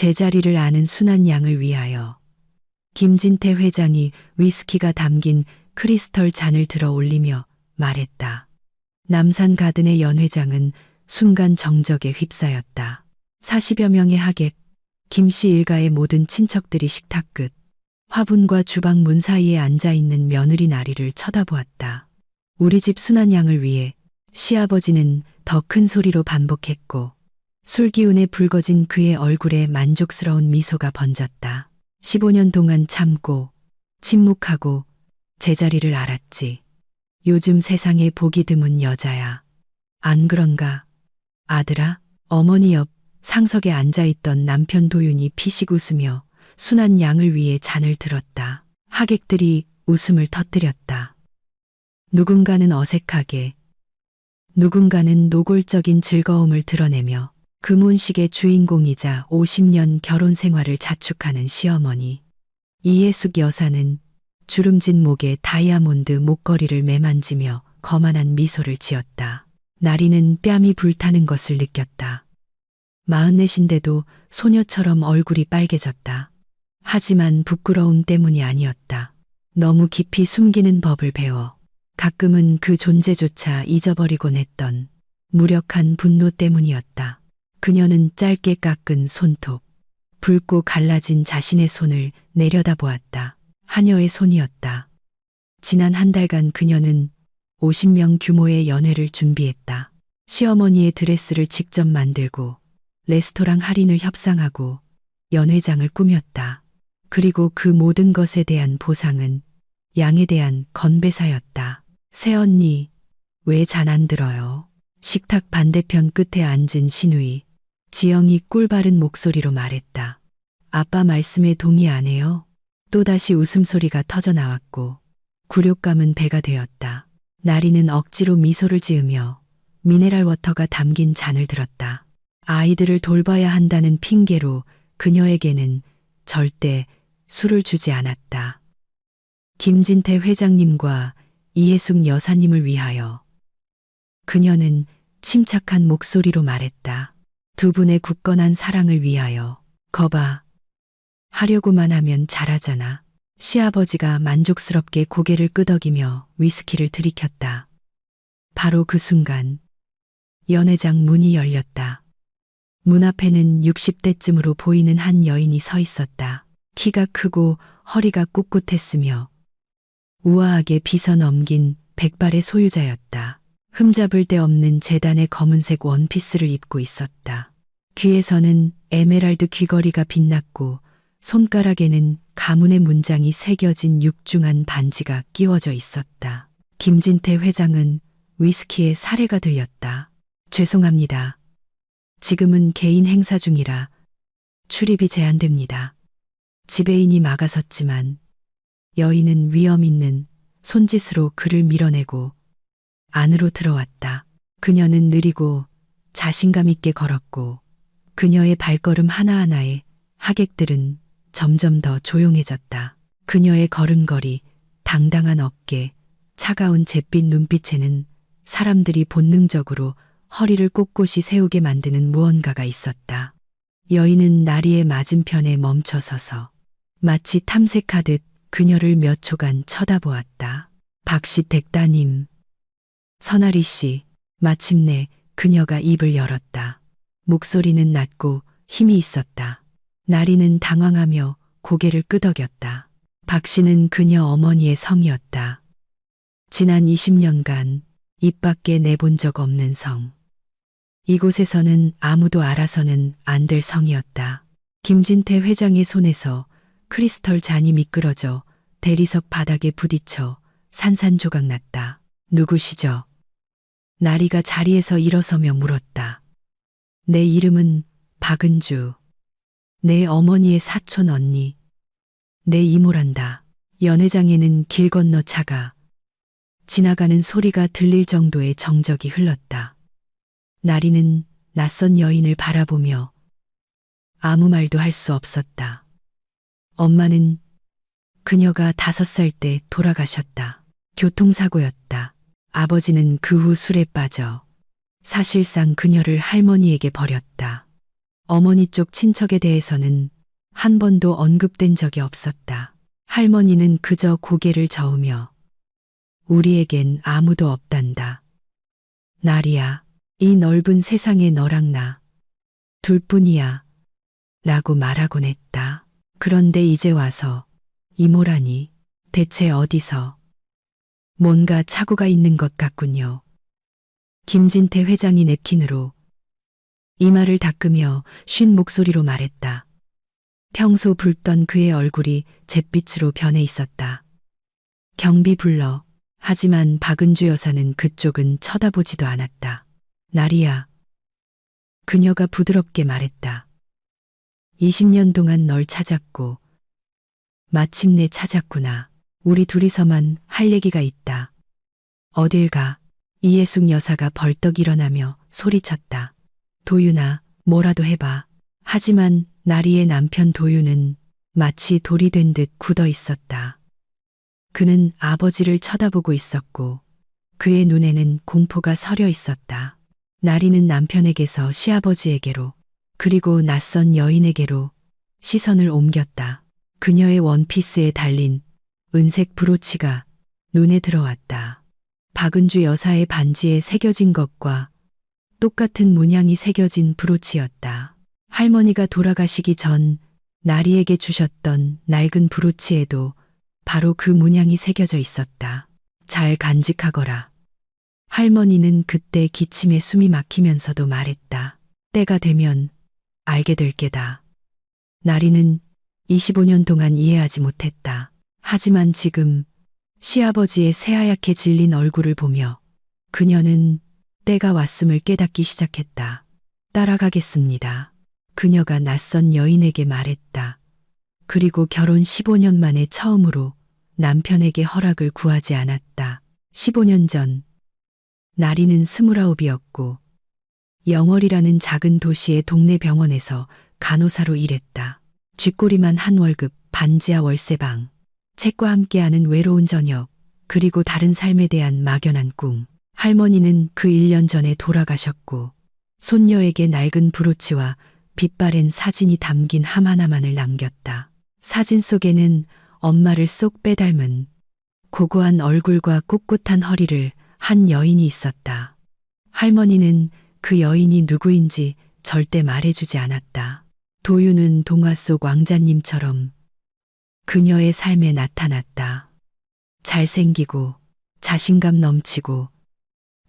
제자리를 아는 순한 양을 위하여. 김진태 회장이 위스키가 담긴 크리스털 잔을 들어 올리며 말했다. 남산 가든의 연 회장은 순간 정적에 휩싸였다. 40여 명의 하객, 김씨 일가의 모든 친척들이 식탁 끝, 화분과 주방 문 사이에 앉아있는 며느리 나리를 쳐다보았다. 우리 집 순한 양을 위해 시아버지는 더 큰 소리로 반복했고 술기운에 붉어진 그의 얼굴에 만족스러운 미소가 번졌다. 15년 동안 참고 침묵하고 제자리를 알았지. 요즘 세상에 보기 드문 여자야. 안 그런가? 아들아? 어머니 옆 상석에 앉아있던 남편 도윤이 피식 웃으며 순한 양을 위해 잔을 들었다. 하객들이 웃음을 터뜨렸다. 누군가는 어색하게, 누군가는 노골적인 즐거움을 드러내며 금혼식의 주인공이자 50년 결혼 생활을 자축하는 시어머니 이혜숙 여사는 주름진 목에 다이아몬드 목걸이를 매만지며 거만한 미소를 지었다. 나리는 뺨이 불타는 것을 느꼈다. 44인데도 소녀처럼 얼굴이 빨개졌다. 하지만 부끄러움 때문이 아니었다. 너무 깊이 숨기는 법을 배워 가끔은 그 존재조차 잊어버리곤 했던 무력한 분노 때문이었다. 그녀는 짧게 깎은 손톱, 붉고 갈라진 자신의 손을 내려다보았다. 하녀의 손이었다. 지난 한 달간 그녀는 50명 규모의 연회를 준비했다. 시어머니의 드레스를 직접 만들고 레스토랑 할인을 협상하고 연회장을 꾸몄다. 그리고 그 모든 것에 대한 보상은 양에 대한 건배사였다. 새언니, 왜 잔 안 들어요? 식탁 반대편 끝에 앉은 시누이 지영이 꿀바른 목소리로 말했다. 아빠 말씀에 동의 안 해요? 또다시 웃음소리가 터져 나왔고 굴욕감은 배가 되었다. 나리는 억지로 미소를 지으며 미네랄 워터가 담긴 잔을 들었다. 아이들을 돌봐야 한다는 핑계로 그녀에게는 절대 술을 주지 않았다. 김진태 회장님과 이혜숙 여사님을 위하여. 그녀는 침착한 목소리로 말했다. 두 분의 굳건한 사랑을 위하여. 거봐. 하려고만 하면 잘하잖아. 시아버지가 만족스럽게 고개를 끄덕이며 위스키를 들이켰다. 바로 그 순간 연회장 문이 열렸다. 문 앞에는 60대쯤으로 보이는 한 여인이 서 있었다. 키가 크고 허리가 꿋꿋했으며 우아하게 빗어 넘긴 백발의 소유자였다. 흠잡을 데 없는 재단의 검은색 원피스를 입고 있었다. 귀에서는 에메랄드 귀걸이가 빛났고 손가락에는 가문의 문장이 새겨진 육중한 반지가 끼워져 있었다. 김진태 회장은 위스키에 사례가 들렸다. 죄송합니다. 지금은 개인 행사 중이라 출입이 제한됩니다. 지배인이 막아섰지만 여인은 위험 있는 손짓으로 그를 밀어내고 안으로 들어왔다. 그녀는 느리고 자신감 있게 걸었고 그녀의 발걸음 하나하나에 하객들은 점점 더 조용해졌다. 그녀의 걸음걸이, 당당한 어깨, 차가운 잿빛 눈빛에는 사람들이 본능적으로 허리를 꼿꼿이 세우게 만드는 무언가가 있었다. 여인은 나리의 맞은편에 멈춰 서서 마치 탐색하듯 그녀를 몇 초간 쳐다보았다. 박시택 따님. 선아리 씨. 마침내 그녀가 입을 열었다. 목소리는 낮고 힘이 있었다. 나리는 당황하며 고개를 끄덕였다. 박 씨는 그녀 어머니의 성이었다. 지난 20년간 입 밖에 내본 적 없는 성. 이곳에서는 아무도 알아서는 안 될 성이었다. 김진태 회장의 손에서 크리스털 잔이 미끄러져 대리석 바닥에 부딪혀 산산조각 났다. 누구시죠? 나리가 자리에서 일어서며 물었다. 내 이름은 박은주. 내 어머니의 사촌 언니. 내 이모란다. 연회장에는 길 건너 차가 지나가는 소리가 들릴 정도의 정적이 흘렀다. 나리는 낯선 여인을 바라보며 아무 말도 할 수 없었다. 엄마는 그녀가 5살 때 돌아가셨다. 교통사고였다. 아버지는 그 후 술에 빠져 사실상 그녀를 할머니에게 버렸다. 어머니 쪽 친척에 대해서는 한 번도 언급된 적이 없었다. 할머니는 그저 고개를 저으며 우리에겐 아무도 없단다. 나리야, 이 넓은 세상에 너랑 나 둘뿐이야. 라고 말하곤 했다. 그런데 이제 와서 이모라니 대체 어디서 뭔가 착오가 있는 것 같군요. 김진태 회장이 냅킨으로 이마를 닦으며 쉰 목소리로 말했다. 평소 붉던 그의 얼굴이 잿빛으로 변해 있었다. 경비 불러. 하지만 박은주 여사는 그쪽은 쳐다보지도 않았다. 나리야. 그녀가 부드럽게 말했다. 20년 동안 널 찾았고 마침내 찾았구나. 우리 둘이서만 할 얘기가 있다. 어딜 가? 이예숙 여사가 벌떡 일어나며 소리쳤다. 도윤아, 뭐라도 해봐. 하지만 나리의 남편 도윤은 마치 돌이 된 듯 굳어 있었다. 그는 아버지를 쳐다보고 있었고 그의 눈에는 공포가 서려 있었다. 나리는 남편에게서 시아버지에게로 그리고 낯선 여인에게로 시선을 옮겼다. 그녀의 원피스에 달린 은색 브로치가 눈에 들어왔다. 박은주 여사의 반지에 새겨진 것과 똑같은 문양이 새겨진 브로치였다. 할머니가 돌아가시기 전 나리에게 주셨던 낡은 브로치에도 바로 그 문양이 새겨져 있었다. 잘 간직하거라. 할머니는 그때 기침에 숨이 막히면서도 말했다. 때가 되면 알게 될 게다. 나리는 25년 동안 이해하지 못했다. 하지만 지금 시아버지의 새하얗게 질린 얼굴을 보며 그녀는 때가 왔음을 깨닫기 시작했다. 따라가겠습니다. 그녀가 낯선 여인에게 말했다. 그리고 결혼 15년 만에 처음으로 남편에게 허락을 구하지 않았다. 15년 전 나리는 29이었고 영월이라는 작은 도시의 동네 병원에서 간호사로 일했다. 쥐꼬리만 한 월급, 반지하 월세방, 책과 함께하는 외로운 저녁, 그리고 다른 삶에 대한 막연한 꿈. 할머니는 그 1년 전에 돌아가셨고 손녀에게 낡은 브로치와 빛바랜 사진이 담긴 함 하나만을 남겼다. 사진 속에는 엄마를 쏙 빼닮은 고고한 얼굴과 꼿꼿한 허리를 한 여인이 있었다. 할머니는 그 여인이 누구인지 절대 말해주지 않았다. 도윤은 동화 속 왕자님처럼 그녀의 삶에 나타났다. 잘생기고 자신감 넘치고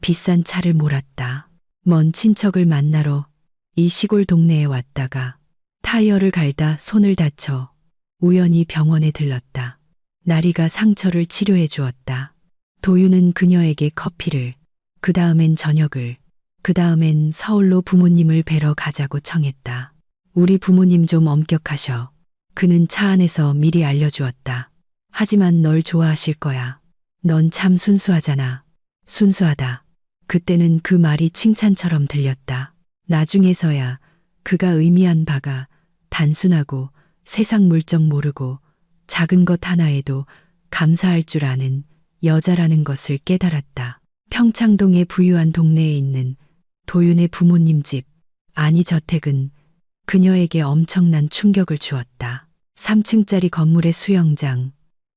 비싼 차를 몰았다. 먼 친척을 만나러 이 시골 동네에 왔다가 타이어를 갈다 손을 다쳐 우연히 병원에 들렀다. 나리가 상처를 치료해 주었다. 도윤은 그녀에게 커피를, 그 다음엔 저녁을, 그 다음엔 서울로 부모님을 뵈러 가자고 청했다. 우리 부모님 좀 엄격하셔. 그는 차 안에서 미리 알려주었다. 하지만 널 좋아하실 거야. 넌 참 순수하잖아. 순수하다. 그때는 그 말이 칭찬처럼 들렸다. 나중에서야 그가 의미한 바가 단순하고 세상 물정 모르고 작은 것 하나에도 감사할 줄 아는 여자라는 것을 깨달았다. 평창동의 부유한 동네에 있는 도윤의 부모님 집, 아니 저택은 그녀에게 엄청난 충격을 주었다. 3층짜리 건물의 수영장,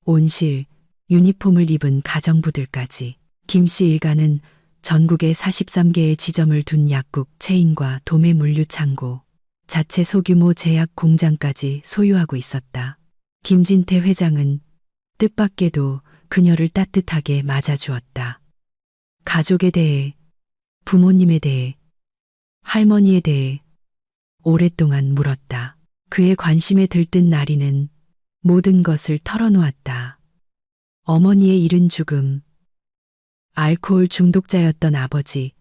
온실, 유니폼을 입은 가정부들까지. 김씨 일가는 전국에 43개의 지점을 둔 약국 체인과 도매 물류 창고, 자체 소규모 제약 공장까지 소유하고 있었다. 김진태 회장은 뜻밖에도 그녀를 따뜻하게 맞아주었다. 가족에 대해, 부모님에 대해, 할머니에 대해 오랫동안 물었다. 그의 관심에 들뜬 나리는 모든 것을 털어놓았다. 어머니의 이른 죽음, 알코올 중독자였던 아버지,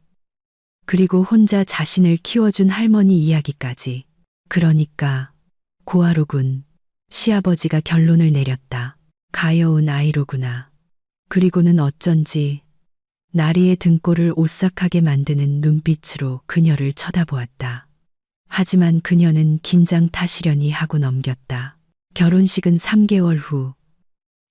그리고 혼자 자신을 키워준 할머니 이야기까지. 그러니까 고아로군. 시아버지가 결론을 내렸다. 가여운 아이로구나. 그리고는 어쩐지 나리의 등골을 오싹하게 만드는 눈빛으로 그녀를 쳐다보았다. 하지만 그녀는 긴장 타시려니 하고 넘겼다. 결혼식은 3개월 후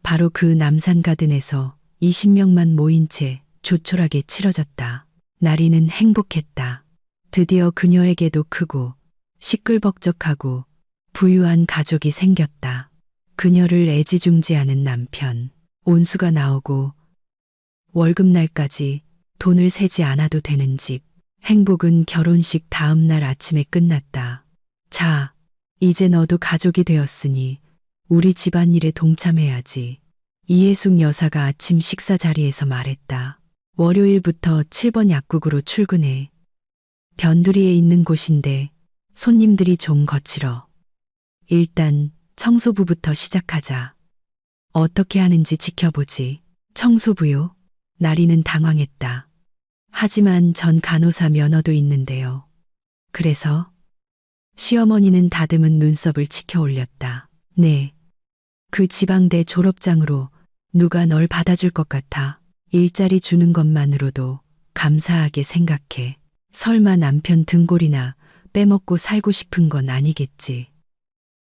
바로 그 남산가든에서 20명만 모인 채 조촐하게 치러졌다. 나리는 행복했다. 드디어 그녀에게도 크고 시끌벅적하고 부유한 가족이 생겼다. 그녀를 애지중지하는 남편, 온수가 나오고 월급날까지 돈을 세지 않아도 되는 집. 행복은 결혼식 다음 날 아침에 끝났다. 자, 이제 너도 가족이 되었으니 우리 집안일에 동참해야지. 이해숙 여사가 아침 식사 자리에서 말했다. 월요일부터 7번 약국으로 출근해. 변두리에 있는 곳인데 손님들이 좀 거칠어. 일단 청소부부터 시작하자. 어떻게 하는지 지켜보지. 청소부요? 나리는 당황했다. 하지만 전 간호사 면허도 있는데요. 그래서? 시어머니는 다듬은 눈썹을 치켜 올렸다. 네. 그 지방대 졸업장으로 누가 널 받아줄 것 같아. 일자리 주는 것만으로도 감사하게 생각해. 설마 남편 등골이나 빼먹고 살고 싶은 건 아니겠지.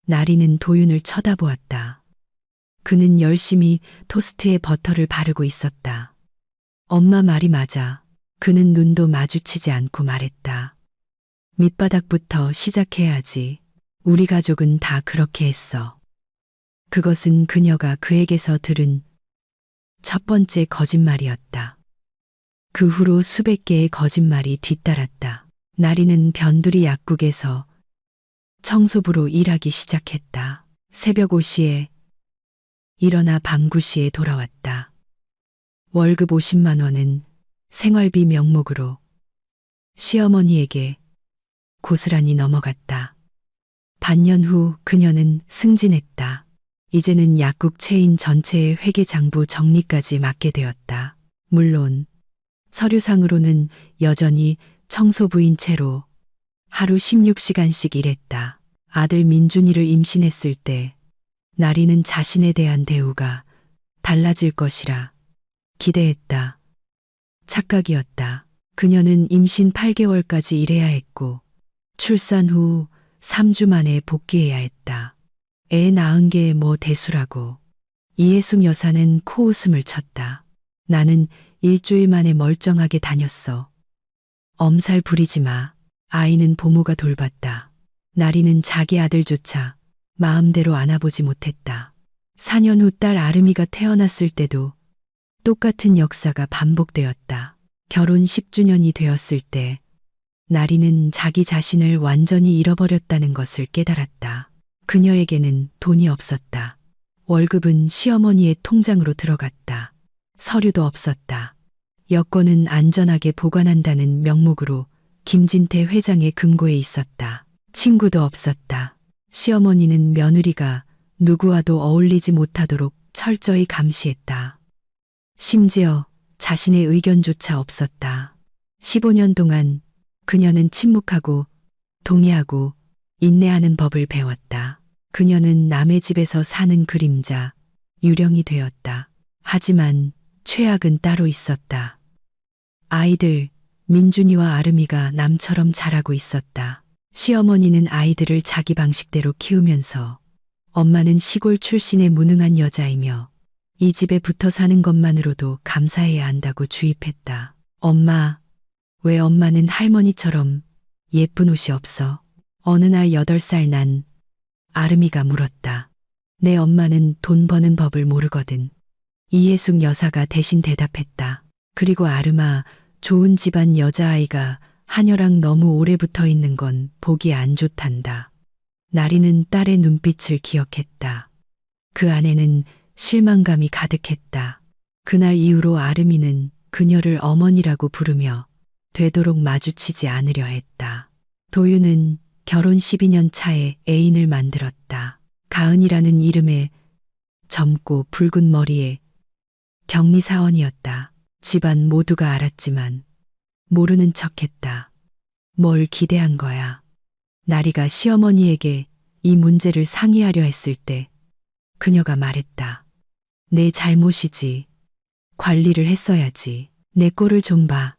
나리는 도윤을 쳐다보았다. 그는 열심히 토스트에 버터를 바르고 있었다. 엄마 말이 맞아. 그는 눈도 마주치지 않고 말했다. 밑바닥부터 시작해야지. 우리 가족은 다 그렇게 했어. 그것은 그녀가 그에게서 들은 첫 번째 거짓말이었다. 그 후로 수백 개의 거짓말이 뒤따랐다. 나리는 변두리 약국에서 청소부로 일하기 시작했다. 새벽 5시에 일어나 밤 9시에 돌아왔다. 월급 50만 원은 생활비 명목으로 시어머니에게 고스란히 넘어갔다. 반년 후 그녀는 승진했다. 이제는 약국 체인 전체의 회계장부 정리까지 맡게 되었다. 물론 서류상으로는 여전히 청소부인 채로 하루 16시간씩 일했다. 아들 민준이를 임신했을 때 나리는 자신에 대한 대우가 달라질 것이라 기대했다. 착각이었다. 그녀는 임신 8개월까지 일해야 했고 출산 후 3주 만에 복귀해야 했다. 애 낳은 게 뭐 대수라고. 이해숙 여사는 코웃음을 쳤다. 나는 일주일 만에 멀쩡하게 다녔어. 엄살 부리지 마. 아이는 보모가 돌봤다. 나리는 자기 아들조차 마음대로 안아보지 못했다. 4년 후 딸 아름이가 태어났을 때도 똑같은 역사가 반복되었다. 결혼 10주년이 되었을 때 나리는 자기 자신을 완전히 잃어버렸다는 것을 깨달았다. 그녀에게는 돈이 없었다. 월급은 시어머니의 통장으로 들어갔다. 서류도 없었다. 여권은 안전하게 보관한다는 명목으로 김진태 회장의 금고에 있었다. 친구도 없었다. 시어머니는 며느리가 누구와도 어울리지 못하도록 철저히 감시했다. 심지어 자신의 의견조차 없었다. 15년 동안 그녀는 침묵하고 동의하고 인내하는 법을 배웠다. 그녀는 남의 집에서 사는 그림자, 유령이 되었다. 하지만 최악은 따로 있었다. 아이들, 민준이와 아름이가 남처럼 자라고 있었다. 시어머니는 아이들을 자기 방식대로 키우면서 엄마는 시골 출신의 무능한 여자이며 이 집에 붙어 사는 것만으로도 감사해야 한다고 주입했다. 엄마, 왜 엄마는 할머니처럼 예쁜 옷이 없어? 어느 날 8살 난 아름이가 물었다. 내 엄마는 돈 버는 법을 모르거든. 이해숙 여사가 대신 대답했다. 그리고 아름아, 좋은 집안 여자아이가 하녀랑 너무 오래 붙어 있는 건 보기 안 좋단다. 나리는 딸의 눈빛을 기억했다. 그 안에는 실망감이 가득했다. 그날 이후로 아름이는 그녀를 어머니라고 부르며 되도록 마주치지 않으려 했다. 도윤은 결혼 12년 차에 애인을 만들었다. 가은이라는 이름의 젊고 붉은 머리에 격리사원이었다. 집안 모두가 알았지만 모르는 척했다. 뭘 기대한 거야. 나리가 시어머니에게 이 문제를 상의하려 했을 때 그녀가 말했다. 내 잘못이지. 관리를 했어야지. 내 꼴을 좀 봐.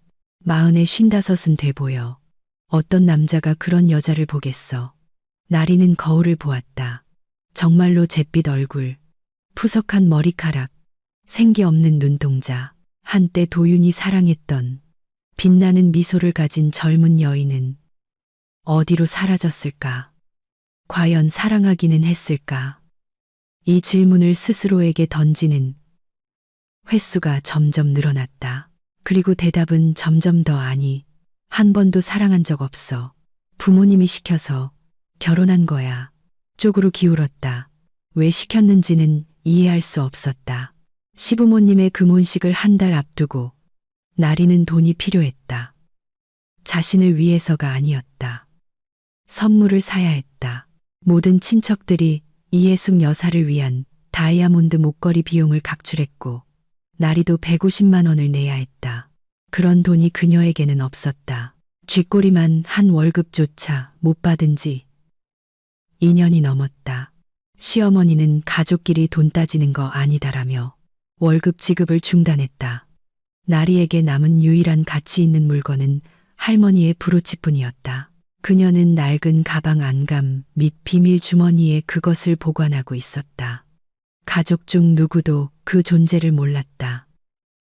40, 55은 돼 보여. 어떤 남자가 그런 여자를 보겠어. 나리는 거울을 보았다. 정말로 잿빛 얼굴, 푸석한 머리카락, 생기 없는 눈동자. 한때 도윤이 사랑했던 빛나는 미소를 가진 젊은 여인은 어디로 사라졌을까? 과연 사랑하기는 했을까? 이 질문을 스스로에게 던지는 횟수가 점점 늘어났다. 그리고 대답은 점점 더 아니, 한 번도 사랑한 적 없어. 부모님이 시켜서 결혼한 거야. 쪽으로 기울었다. 왜 시켰는지는 이해할 수 없었다. 시부모님의 금혼식을 한 달 앞두고 나리는 돈이 필요했다. 자신을 위해서가 아니었다. 선물을 사야 했다. 모든 친척들이 이예숙 여사를 위한 다이아몬드 목걸이 비용을 각출했고 나리도 150만 원을 내야 했다. 그런 돈이 그녀에게는 없었다. 쥐꼬리만 한 월급조차 못 받은 지 2년이 넘었다. 시어머니는 가족끼리 돈 따지는 거 아니다라며 월급 지급을 중단했다. 나리에게 남은 유일한 가치 있는 물건은 할머니의 브로치뿐이었다. 그녀는 낡은 가방 안감 및 비밀 주머니에 그것을 보관하고 있었다. 가족 중 누구도 그 존재를 몰랐다.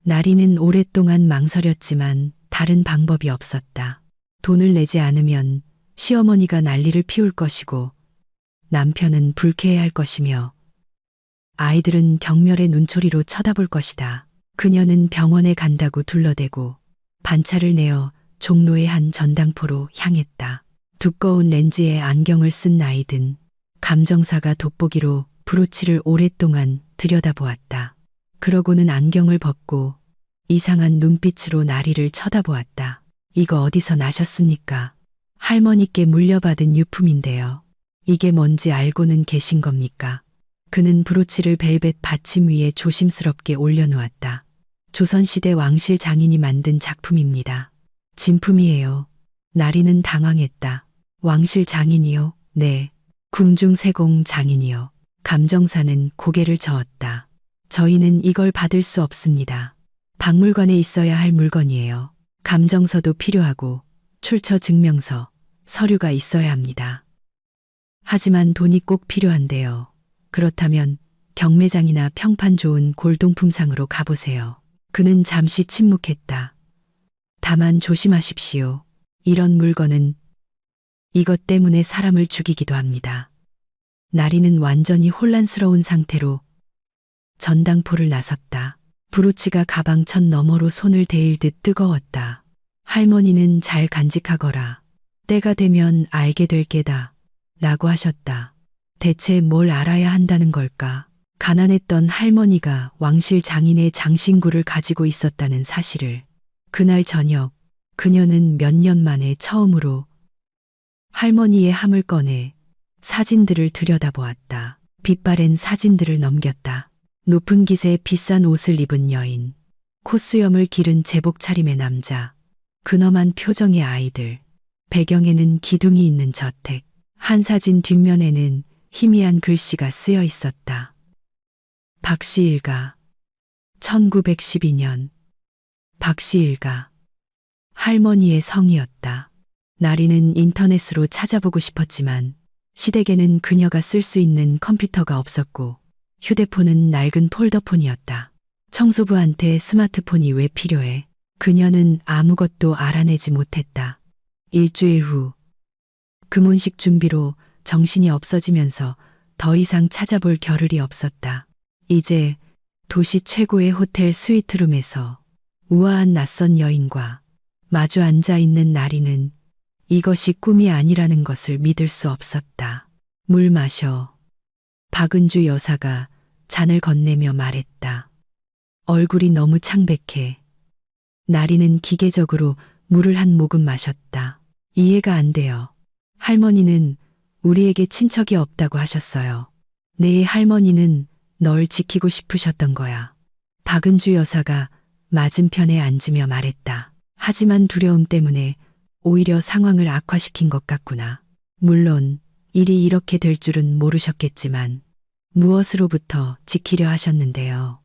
나리는 오랫동안 망설였지만 다른 방법이 없었다. 돈을 내지 않으면 시어머니가 난리를 피울 것이고 남편은 불쾌해할 것이며 아이들은 경멸의 눈초리로 쳐다볼 것이다. 그녀는 병원에 간다고 둘러대고 반차를 내어 종로의 한 전당포로 향했다. 두꺼운 렌즈에 안경을 쓴 나이든 감정사가 돋보기로 브로치를 오랫동안 들여다보았다. 그러고는 안경을 벗고 이상한 눈빛으로 나리를 쳐다보았다. 이거 어디서 나셨습니까? 할머니께 물려받은 유품인데요. 이게 뭔지 알고는 계신 겁니까? 그는 브로치를 벨벳 받침 위에 조심스럽게 올려놓았다. 조선시대 왕실 장인이 만든 작품입니다. 진품이에요. 나리는 당황했다. 왕실 장인이요? 네. 궁중세공 장인이요. 감정사는 고개를 저었다. 저희는 이걸 받을 수 없습니다. 박물관에 있어야 할 물건이에요. 감정서도 필요하고 출처 증명서, 서류가 있어야 합니다. 하지만 돈이 꼭 필요한데요. 그렇다면 경매장이나 평판 좋은 골동품상으로 가보세요. 그는 잠시 침묵했다. 다만 조심하십시오. 이런 물건은 이것 때문에 사람을 죽이기도 합니다. 나리는 완전히 혼란스러운 상태로 전당포를 나섰다. 브로치가 가방 천 너머로 손을 대일듯 뜨거웠다. 할머니는 잘 간직하거라. 때가 되면 알게 될 게다. 라고 하셨다. 대체 뭘 알아야 한다는 걸까? 가난했던 할머니가 왕실 장인의 장신구를 가지고 있었다는 사실을. 그날 저녁 그녀는 몇 년 만에 처음으로 할머니의 함을 꺼내 사진들을 들여다보았다. 빛바랜 사진들을 넘겼다. 높은 깃에 비싼 옷을 입은 여인, 콧수염을 기른 제복 차림의 남자, 근엄한 표정의 아이들, 배경에는 기둥이 있는 저택, 한 사진 뒷면에는 희미한 글씨가 쓰여 있었다. 박씨일가, 1912년. 박씨일가. 할머니의 성이었다. 나리는 인터넷으로 찾아보고 싶었지만 시댁에는 그녀가 쓸 수 있는 컴퓨터가 없었고 휴대폰은 낡은 폴더폰이었다. 청소부한테 스마트폰이 왜 필요해? 그녀는 아무것도 알아내지 못했다. 일주일 후 금혼식 준비로 정신이 없어지면서 더 이상 찾아볼 겨를이 없었다. 이제 도시 최고의 호텔 스위트룸에서 우아한 낯선 여인과 마주 앉아 있는 나리는 이것이 꿈이 아니라는 것을 믿을 수 없었다. 물 마셔. 박은주 여사가 잔을 건네며 말했다. 얼굴이 너무 창백해. 나리는 기계적으로 물을 한 모금 마셨다. 이해가 안 돼요. 할머니는 우리에게 친척이 없다고 하셨어요. 내 할머니는 널 지키고 싶으셨던 거야. 박은주 여사가 맞은편에 앉으며 말했다. 하지만 두려움 때문에 오히려 상황을 악화시킨 것 같구나. 물론 일이 이렇게 될 줄은 모르셨겠지만 무엇으로부터 지키려 하셨는데요.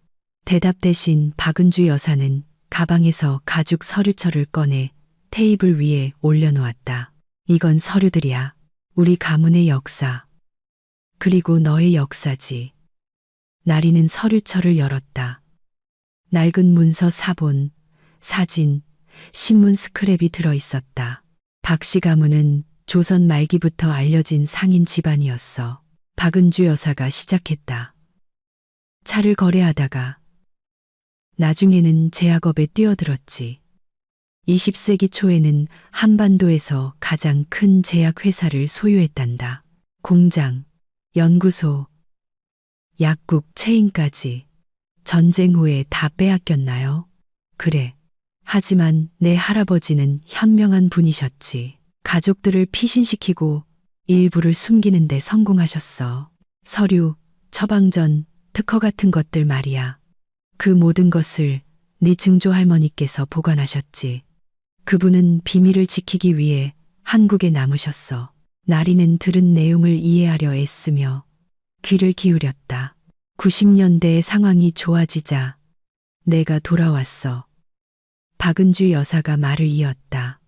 대답 대신 박은주 여사는 가방에서 가죽 서류철을 꺼내 테이블 위에 올려놓았다. 이건 서류들이야. 우리 가문의 역사. 그리고 너의 역사지. 나리는 서류철을 열었다. 낡은 문서 사본, 사진, 신문 스크랩이 들어있었다. 박씨 가문은 조선 말기부터 알려진 상인 집안이었어. 박은주 여사가 시작했다. 차를 거래하다가 나중에는 제약업에 뛰어들었지. 20세기 초에는 한반도에서 가장 큰 제약회사를 소유했단다. 공장, 연구소, 약국 체인까지 전쟁 후에 다 빼앗겼나요? 그래. 하지만 내 할아버지는 현명한 분이셨지. 가족들을 피신시키고 일부를 숨기는 데 성공하셨어. 서류, 처방전, 특허 같은 것들 말이야. 그 모든 것을 네 증조 할머니께서 보관하셨지. 그분은 비밀을 지키기 위해 한국에 남으셨어. 나리는 들은 내용을 이해하려 애쓰며 귀를 기울였다. 90년대의 상황이 좋아지자 내가 돌아왔어. 박은주 여사가 말을 이었다.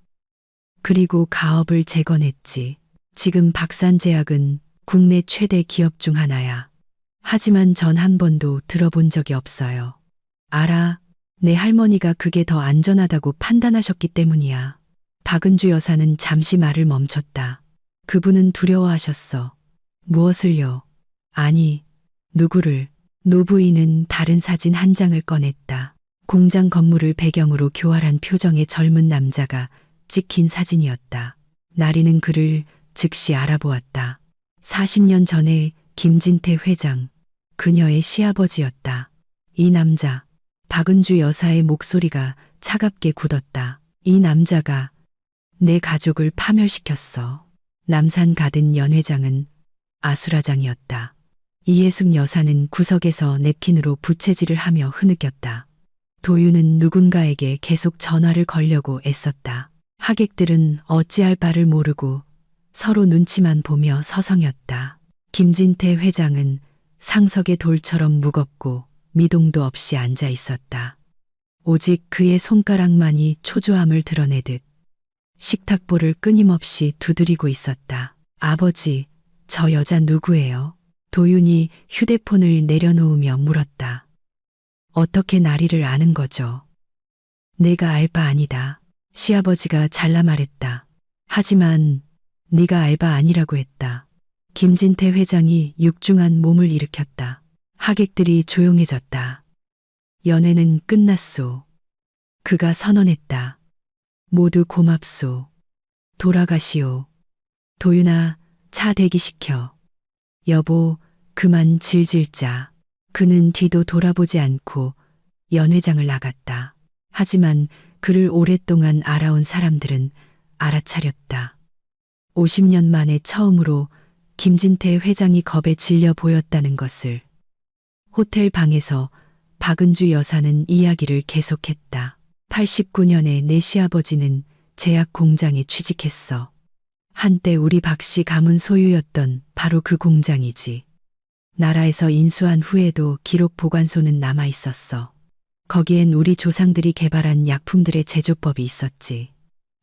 그리고 가업을 재건했지. 지금 박산제약은 국내 최대 기업 중 하나야. 하지만 전 한 번도 들어본 적이 없어요. 알아. 내 할머니가 그게 더 안전하다고 판단하셨기 때문이야. 박은주 여사는 잠시 말을 멈췄다. 그분은 두려워하셨어. 무엇을요? 아니, 누구를? 노부인은 다른 사진 한 장을 꺼냈다. 공장 건물을 배경으로 교활한 표정의 젊은 남자가 찍힌 사진이었다. 나리는 그를 즉시 알아보았다. 40년 전에 김진태 회장, 그녀의 시아버지였다. 이 남자, 박은주 여사의 목소리가 차갑게 굳었다. 이 남자가 내 가족을 파멸시켰어. 남산 가든 연회장은 아수라장이었다. 이예숙 여사는 구석에서 냅킨으로 부채질을 하며 흐느꼈다. 도윤은 누군가에게 계속 전화를 걸려고 애썼다. 하객들은 어찌할 바를 모르고 서로 눈치만 보며 서성였다. 김진태 회장은 상석의 돌처럼 무겁고 미동도 없이 앉아 있었다. 오직 그의 손가락만이 초조함을 드러내듯 식탁볼을 끊임없이 두드리고 있었다. 아버지, 저 여자 누구예요? 도윤이 휴대폰을 내려놓으며 물었다. 어떻게 나리를 아는 거죠? 내가 알 바 아니다. 시아버지가 잘라 말했다. 하지만 네가 알 바 아니라고 했다. 김진태 회장이 육중한 몸을 일으켰다. 하객들이 조용해졌다. 연애는 끝났소. 그가 선언했다. 모두 고맙소. 돌아가시오. 도윤아, 차 대기시켜. 여보, 그만 질질 짜. 그는 뒤도 돌아보지 않고 연회장을 나갔다. 하지만 그를 오랫동안 알아온 사람들은 알아차렸다. 50년 만에 처음으로 김진태 회장이 겁에 질려 보였다는 것을. 호텔 방에서 박은주 여사는 이야기를 계속했다. 89년에 내 시아버지는 제약 공장에 취직했어. 한때 우리 박씨 가문 소유였던 바로 그 공장이지. 나라에서 인수한 후에도 기록 보관소는 남아 있었어. 거기엔 우리 조상들이 개발한 약품들의 제조법이 있었지.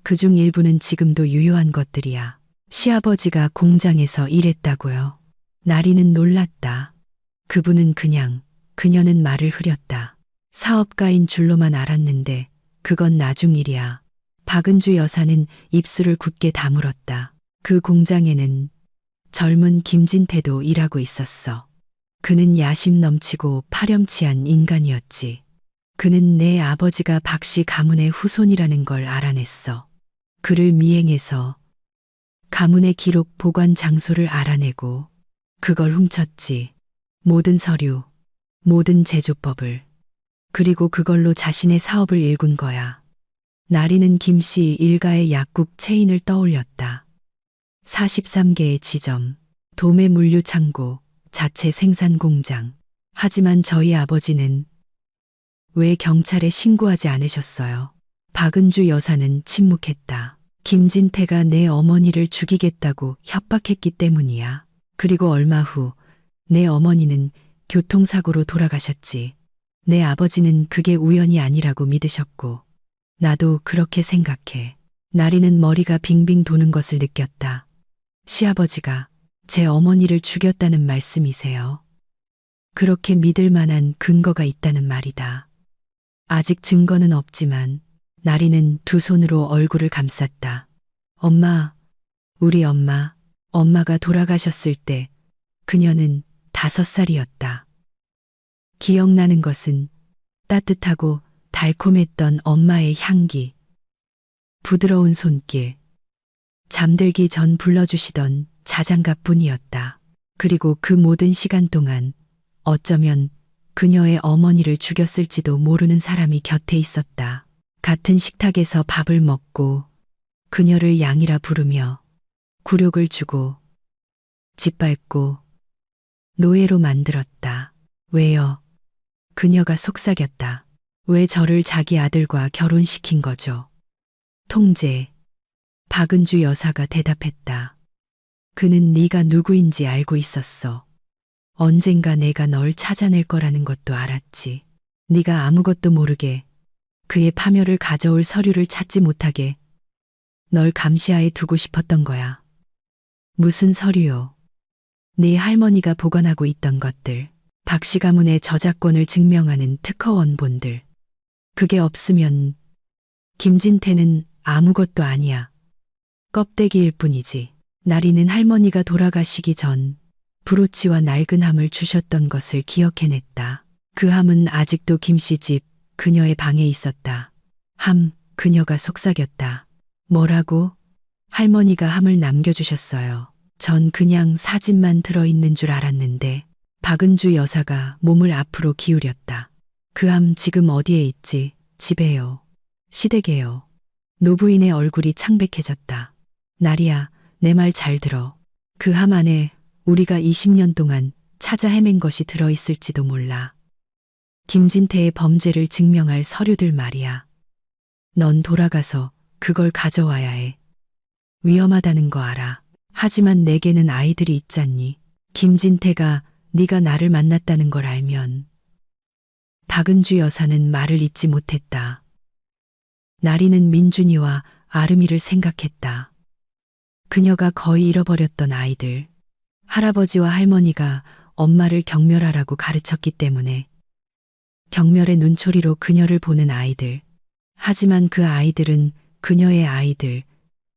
그중 일부는 지금도 유효한 것들이야. 시아버지가 공장에서 일했다고요. 나리는 놀랐다. 그분은 그녀는 말을 흐렸다. 사업가인 줄로만 알았는데 그건 나중 일이야. 박은주 여사는 입술을 굳게 다물었다. 그 공장에는 젊은 김진태도 일하고 있었어. 그는 야심 넘치고 파렴치한 인간이었지. 그는 내 아버지가 박씨 가문의 후손이라는 걸 알아냈어. 그를 미행해서 가문의 기록 보관 장소를 알아내고 그걸 훔쳤지. 모든 서류, 모든 제조법을. 그리고 그걸로 자신의 사업을 일군 거야. 나리는 김씨 일가의 약국 체인을 떠올렸다. 43개의 지점, 도매 물류 창고, 자체 생산 공장. 하지만 저희 아버지는 왜 경찰에 신고하지 않으셨어요? 박은주 여사는 침묵했다. 김진태가 내 어머니를 죽이겠다고 협박했기 때문이야. 그리고 얼마 후 내 어머니는 교통사고로 돌아가셨지. 내 아버지는 그게 우연이 아니라고 믿으셨고 나도 그렇게 생각해. 나리는 머리가 빙빙 도는 것을 느꼈다. 시아버지가 제 어머니를 죽였다는 말씀이세요? 그렇게 믿을 만한 근거가 있다는 말이다. 아직 증거는 없지만 나리는 두 손으로 얼굴을 감쌌다. 엄마, 우리 엄마가 돌아가셨을 때 그녀는 5살이었다. 기억나는 것은 따뜻하고 달콤했던 엄마의 향기, 부드러운 손길, 잠들기 전 불러주시던 자장가뿐이었다. 그리고 그 모든 시간 동안 어쩌면 그녀의 어머니를 죽였을지도 모르는 사람이 곁에 있었다. 같은 식탁에서 밥을 먹고 그녀를 양이라 부르며 굴욕을 주고 짓밟고 노예로 만들었다. 왜요? 그녀가 속삭였다. 왜 저를 자기 아들과 결혼시킨 거죠? 통제. 박은주 여사가 대답했다. 그는 네가 누구인지 알고 있었어. 언젠가 내가 널 찾아낼 거라는 것도 알았지. 네가 아무것도 모르게 그의 파멸을 가져올 서류를 찾지 못하게 널 감시하에 두고 싶었던 거야. 무슨 서류요? 네 할머니가 보관하고 있던 것들. 박씨 가문의 저작권을 증명하는 특허 원본들. 그게 없으면 김진태는 아무것도 아니야. 껍데기일 뿐이지. 나리는 할머니가 돌아가시기 전 브로치와 낡은 함을 주셨던 것을 기억해냈다. 그 함은 아직도 김씨 집 그녀의 방에 있었다. 함, 그녀가 속삭였다. 뭐라고? 할머니가 함을 남겨주셨어요. 전 그냥 사진만 들어있는 줄 알았는데. 박은주 여사가 몸을 앞으로 기울였다. 그 함 지금 어디에 있지? 집에요. 시댁에요. 노부인의 얼굴이 창백해졌다. 나리야, 내 말 잘 들어. 그 함 안에 우리가 20년 동안 찾아 헤맨 것이 들어있을지도 몰라. 김진태의 범죄를 증명할 서류들 말이야. 넌 돌아가서 그걸 가져와야 해. 위험하다는 거 알아. 하지만 내게는 아이들이 있잖니. 김진태가 네가 나를 만났다는 걸 알면. 박은주 여사는 말을 잇지 못했다. 나리는 민준이와 아름이를 생각했다. 그녀가 거의 잃어버렸던 아이들. 할아버지와 할머니가 엄마를 경멸하라고 가르쳤기 때문에 경멸의 눈초리로 그녀를 보는 아이들. 하지만 그 아이들은 그녀의 아이들,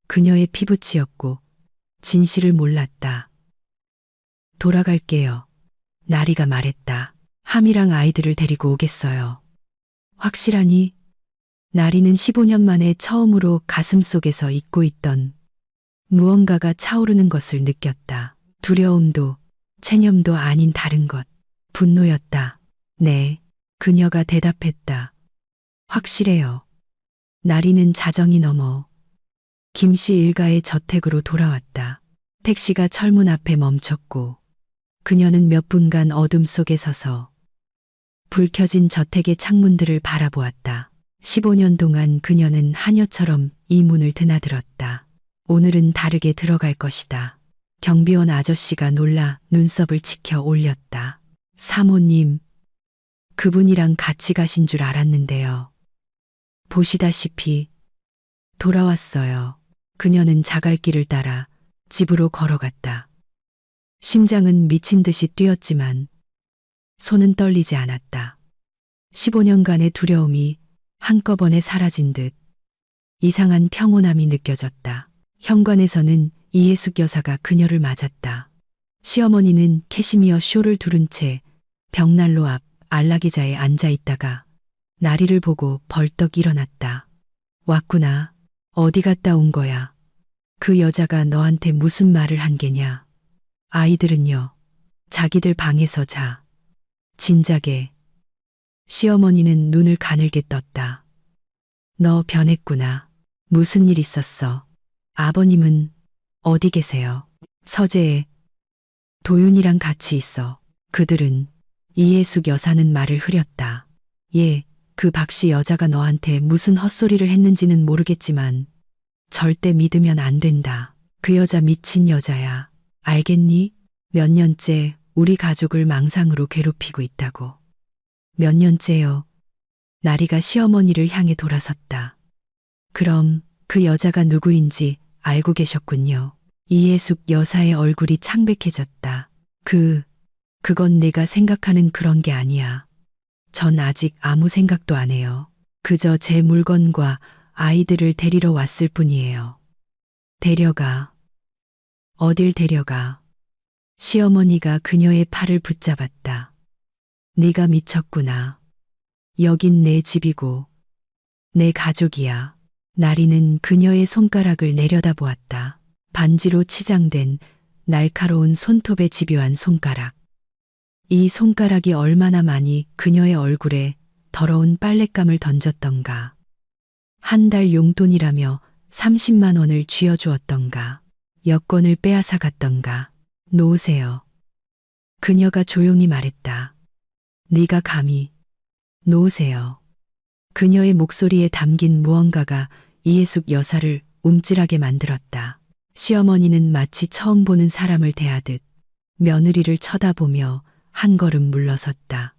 그녀의 피부치였고 진실을 몰랐다. 돌아갈게요. 나리가 말했다. 함이랑 아이들을 데리고 오겠어요. 확실하니? 나리는 15년 만에 처음으로 가슴속에서 잊고 있던 무언가가 차오르는 것을 느꼈다. 두려움도 체념도 아닌 다른 것. 분노였다. 네, 그녀가 대답했다. 확실해요. 나리는 자정이 넘어 김씨 일가의 저택으로 돌아왔다. 택시가 철문 앞에 멈췄고 그녀는 몇 분간 어둠 속에 서서 불 켜진 저택의 창문들을 바라보았다. 15년 동안 그녀는 하녀처럼 이 문을 드나들었다. 오늘은 다르게 들어갈 것이다. 경비원 아저씨가 놀라 눈썹을 치켜 올렸다. 사모님, 그분이랑 같이 가신 줄 알았는데요. 보시다시피 돌아왔어요. 그녀는 자갈길을 따라 집으로 걸어갔다. 심장은 미친 듯이 뛰었지만 손은 떨리지 않았다. 15년간의 두려움이 한꺼번에 사라진 듯 이상한 평온함이 느껴졌다. 현관에서는 이예숙 여사가 그녀를 맞았다. 시어머니는 캐시미어 쇼를 두른 채 벽난로 앞 안락의자에 앉아 있다가 나리를 보고 벌떡 일어났다. 왔구나. 어디 갔다 온 거야? 그 여자가 너한테 무슨 말을 한 게냐? 아이들은요? 자기들 방에서 자. 진작에. 시어머니는 눈을 가늘게 떴다. 너 변했구나. 무슨 일 있었어? 아버님은 어디 계세요? 서재에 도윤이랑 같이 있어. 그들은 이예숙 여사는 말을 흐렸다. 예, 그 박씨 여자가 너한테 무슨 헛소리를 했는지는 모르겠지만 절대 믿으면 안 된다. 그 여자 미친 여자야. 알겠니? 몇 년째 우리 가족을 망상으로 괴롭히고 있다고. 몇 년째요? 나리가 시어머니를 향해 돌아섰다. 그럼 그 여자가 누구인지 알고 계셨군요. 이예숙 여사의 얼굴이 창백해졌다. 그건 내가 생각하는 그런 게 아니야. 전 아직 아무 생각도 안 해요. 그저 제 물건과 아이들을 데리러 왔을 뿐이에요. 데려가. 어딜 데려가. 시어머니가 그녀의 팔을 붙잡았다. 네가 미쳤구나. 여긴 내 집이고 내 가족이야. 나리는 그녀의 손가락을 내려다보았다. 반지로 치장된 날카로운 손톱에 집요한 손가락. 이 손가락이 얼마나 많이 그녀의 얼굴에 더러운 빨랫감을 던졌던가. 한 달 용돈이라며 30만 원을 쥐어주었던가. 여권을 빼앗아 갔던가. 놓으세요. 그녀가 조용히 말했다. 네가 감히. 놓으세요. 그녀의 목소리에 담긴 무언가가 이예숙 여사를 움찔하게 만들었다. 시어머니는 마치 처음 보는 사람을 대하듯 며느리를 쳐다보며 한 걸음 물러섰다.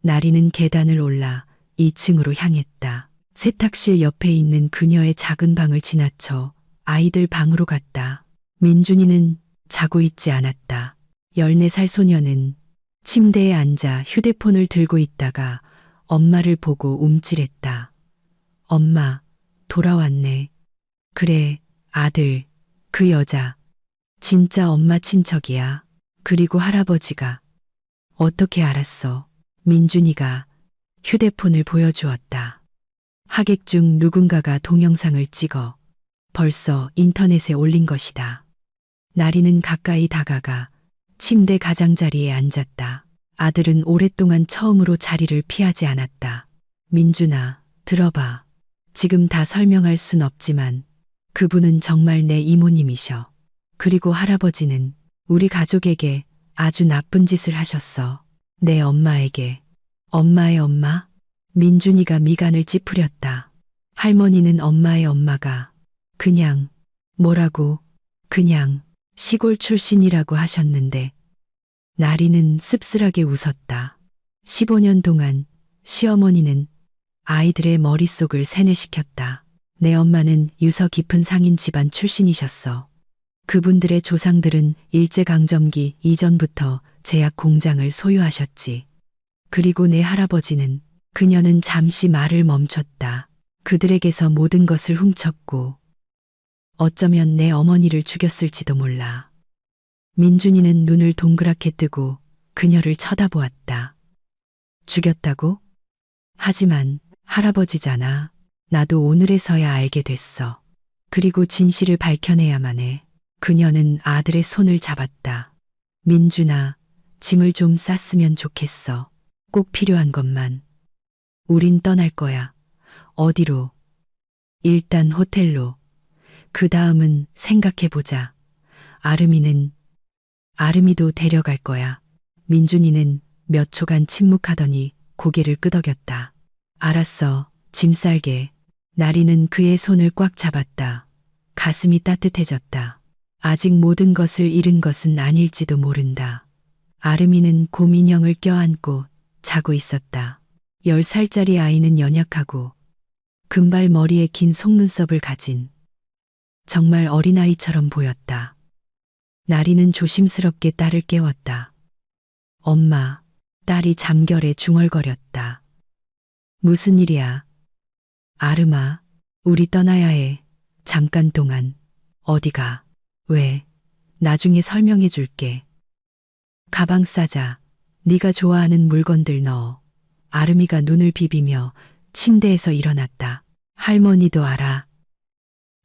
나리는 계단을 올라 2층으로 향했다. 세탁실 옆에 있는 그녀의 작은 방을 지나쳐 아이들 방으로 갔다. 민준이는 자고 있지 않았다. 14살 소녀는 침대에 앉아 휴대폰을 들고 있다가 엄마를 보고 움찔했다. 엄마, 돌아왔네. 그래, 아들, 그 여자. 진짜 엄마 친척이야. 그리고 할아버지가. 어떻게 알았어? 민준이가 휴대폰을 보여주었다. 하객 중 누군가가 동영상을 찍어 벌써 인터넷에 올린 것이다. 나리는 가까이 다가가 침대 가장자리에 앉았다. 아들은 오랫동안 처음으로 자리를 피하지 않았다. 민준아, 들어봐. 지금 다 설명할 순 없지만 그분은 정말 내 이모님이셔. 그리고 할아버지는 우리 가족에게 아주 나쁜 짓을 하셨어. 내 엄마에게. 엄마의 엄마? 민준이가 미간을 찌푸렸다. 할머니는 엄마의 엄마가 그냥 뭐라고 그냥 시골 출신이라고 하셨는데. 나리는 씁쓸하게 웃었다. 15년 동안 시어머니는 아이들의 머릿속을 세뇌시켰다. 내 엄마는 유서 깊은 상인 집안 출신이셨어. 그분들의 조상들은 일제강점기 이전부터 제약 공장을 소유하셨지. 그리고 내 할아버지는 그녀는 잠시 말을 멈췄다. 그들에게서 모든 것을 훔쳤고 어쩌면 내 어머니를 죽였을지도 몰라. 민준이는 눈을 동그랗게 뜨고 그녀를 쳐다보았다. 죽였다고? 하지만 할아버지잖아. 나도 오늘에서야 알게 됐어. 그리고 진실을 밝혀내야만 해. 그녀는 아들의 손을 잡았다. 민준아, 짐을 좀 쌌으면 좋겠어. 꼭 필요한 것만. 우린 떠날 거야. 어디로? 일단 호텔로. 그 다음은 생각해보자. 아름이도 데려갈 거야. 민준이는 몇 초간 침묵하더니 고개를 끄덕였다. 알았어, 짐 쌀게. 나리는 그의 손을 꽉 잡았다. 가슴이 따뜻해졌다. 아직 모든 것을 잃은 것은 아닐지도 모른다. 아름이는 곰 인형을 껴안고 자고 있었다. 10살짜리 아이는 연약하고 금발 머리에 긴 속눈썹을 가진 정말 어린아이처럼 보였다. 나리는 조심스럽게 딸을 깨웠다. 엄마, 딸이 잠결에 중얼거렸다. 무슨 일이야? 아름아, 우리 떠나야 해. 잠깐 동안. 어디가? 왜? 나중에 설명해 줄게. 가방 싸자. 네가 좋아하는 물건들 넣어. 아름이가 눈을 비비며 침대에서 일어났다. 할머니도 알아.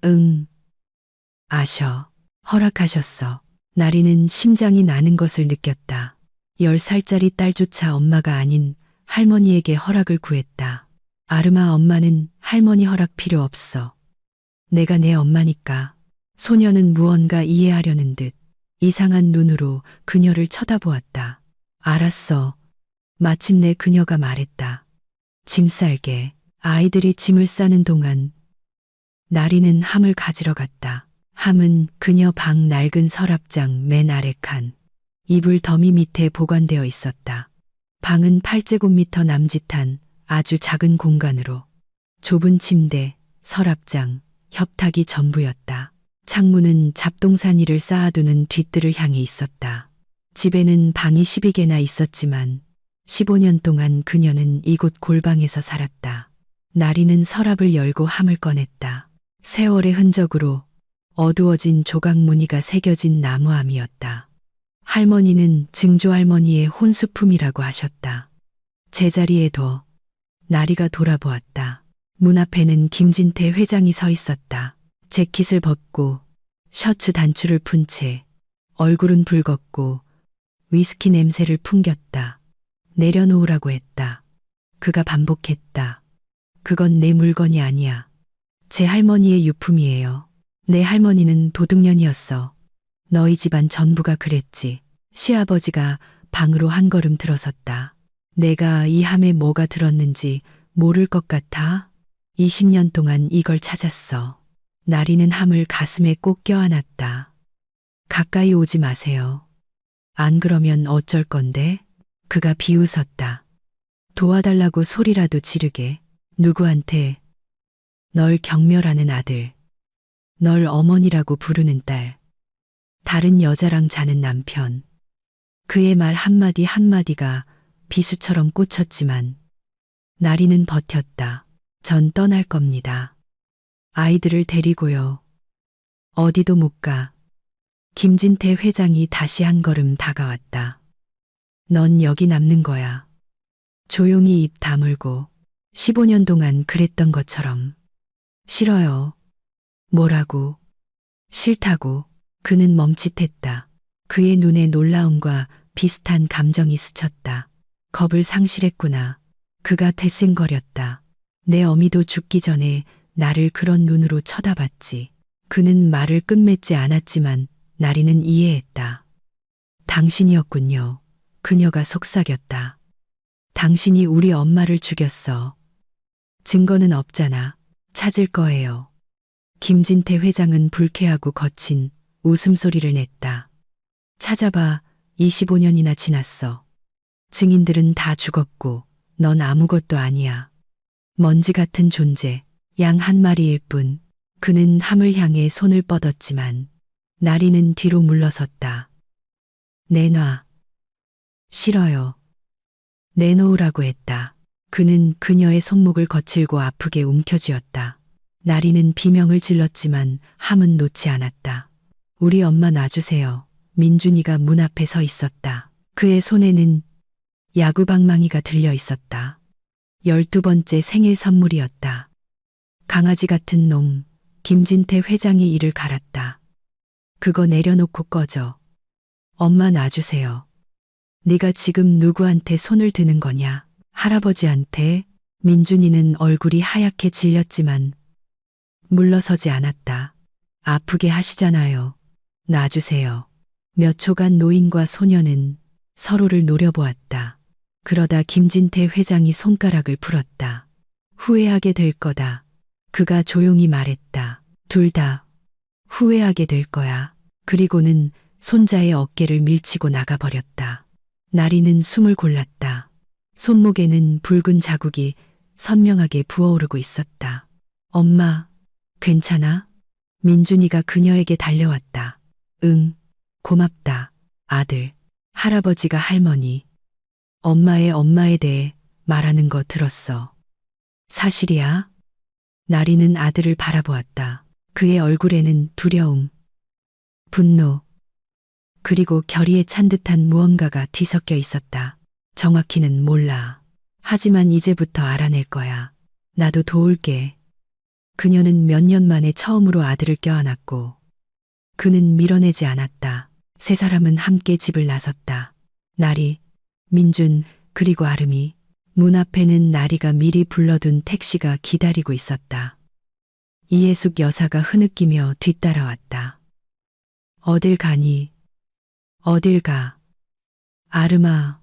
응. 아셔. 허락하셨어. 나리는 심장이 나는 것을 느꼈다. 10살짜리 딸조차 엄마가 아닌 할머니에게 허락을 구했다. 아름아, 엄마는 할머니 허락 필요 없어. 내가 내 엄마니까. 소녀는 무언가 이해하려는 듯 이상한 눈으로 그녀를 쳐다보았다. 알았어. 마침내 그녀가 말했다. 짐 쌀게. 아이들이 짐을 싸는 동안 나리는 함을 가지러 갔다. 함은 그녀 방 낡은 서랍장 맨 아래 칸. 이불 더미 밑에 보관되어 있었다. 방은 8제곱미터 남짓한 아주 작은 공간으로 좁은 침대, 서랍장, 협탁이 전부였다. 창문은 잡동사니를 쌓아두는 뒤뜰을 향해 있었다. 집에는 방이 12개나 있었지만 15년 동안 그녀는 이곳 골방에서 살았다. 나리는 서랍을 열고 함을 꺼냈다. 세월의 흔적으로 어두워진 조각 무늬가 새겨진 나무함이었다. 할머니는 증조할머니의 혼수품이라고 하셨다. 제자리에 둬 나리가 돌아보았다. 문 앞에는 김진태 회장이 서 있었다. 재킷을 벗고 셔츠 단추를 푼 채 얼굴은 붉었고 위스키 냄새를 풍겼다. 내려놓으라고 했다. 그가 반복했다. 그건 내 물건이 아니야. 제 할머니의 유품이에요. 내 할머니는 도둑년이었어. 너희 집안 전부가 그랬지. 시아버지가 방으로 한 걸음 들어섰다. 내가 이 함에 뭐가 들었는지 모를 것 같아? 20년 동안 이걸 찾았어. 나리는 함을 가슴에 꼭 껴안았다. 가까이 오지 마세요. 안 그러면 어쩔 건데? 그가 비웃었다. 도와달라고 소리라도 지르게. 누구한테? 널 경멸하는 아들. 널 어머니라고 부르는 딸. 다른 여자랑 자는 남편. 그의 말 한마디 한마디가 비수처럼 꽂혔지만 나리는 버텼다. 전 떠날 겁니다. 아이들을 데리고요. 어디도 못 가. 김진태 회장이 다시 한 걸음 다가왔다. 넌 여기 남는 거야. 조용히 입 다물고 15년 동안 그랬던 것처럼. 싫어요. 뭐라고? 싫다고. 그는 멈칫했다. 그의 눈에 놀라움과 비슷한 감정이 스쳤다. 겁을 상실했구나. 그가 대승거렸다. 내 어미도 죽기 전에 나를 그런 눈으로 쳐다봤지. 그는 말을 끝맺지 않았지만 나리는 이해했다. 당신이었군요. 그녀가 속삭였다. 당신이 우리 엄마를 죽였어. 증거는 없잖아. 찾을 거예요. 김진태 회장은 불쾌하고 거친 웃음소리를 냈다. 찾아봐. 25년이나 지났어. 증인들은 다 죽었고 넌 아무것도 아니야. 먼지 같은 존재, 양 한 마리일 뿐. 그는 함을 향해 손을 뻗었지만 나리는 뒤로 물러섰다. 내놔. 싫어요. 내놓으라고 했다. 그는 그녀의 손목을 거칠고 아프게 움켜쥐었다. 나리는 비명을 질렀지만 함은 놓지 않았다. 우리 엄마 놔주세요. 민준이가 문 앞에 서 있었다. 그의 손에는 야구방망이가 들려 있었다. 12번째 생일 선물이었다. 강아지 같은 놈, 김진태 회장이 이를 갈았다. 그거 내려놓고 꺼져. 엄마 놔주세요. 네가 지금 누구한테 손을 드는 거냐? 할아버지한테? 민준이는 얼굴이 하얗게 질렸지만 물러서지 않았다. 아프게 하시잖아요. 놔주세요. 몇 초간 노인과 소녀는 서로를 노려보았다. 그러다 김진태 회장이 손가락을 풀었다. 후회하게 될 거다. 그가 조용히 말했다. 둘 다 후회하게 될 거야. 그리고는 손자의 어깨를 밀치고 나가버렸다. 나리는 숨을 골랐다. 손목에는 붉은 자국이 선명하게 부어오르고 있었다. 엄마, 괜찮아? 민준이가 그녀에게 달려왔다. 응, 고맙다, 아들. 할아버지가 할머니, 엄마의 엄마에 대해 말하는 거 들었어. 사실이야? 나리는 아들을 바라보았다. 그의 얼굴에는 두려움, 분노, 그리고 결의에 찬 듯한 무언가가 뒤섞여 있었다. 정확히는 몰라. 하지만 이제부터 알아낼 거야. 나도 도울게. 그녀는 몇 년 만에 처음으로 아들을 껴안았고 그는 밀어내지 않았다. 세 사람은 함께 집을 나섰다. 나리, 민준, 그리고 아름이. 문 앞에는 나리가 미리 불러둔 택시가 기다리고 있었다. 이예숙 여사가 흐느끼며 뒤따라왔다. 어딜 가니? 어딜 가? 아름아,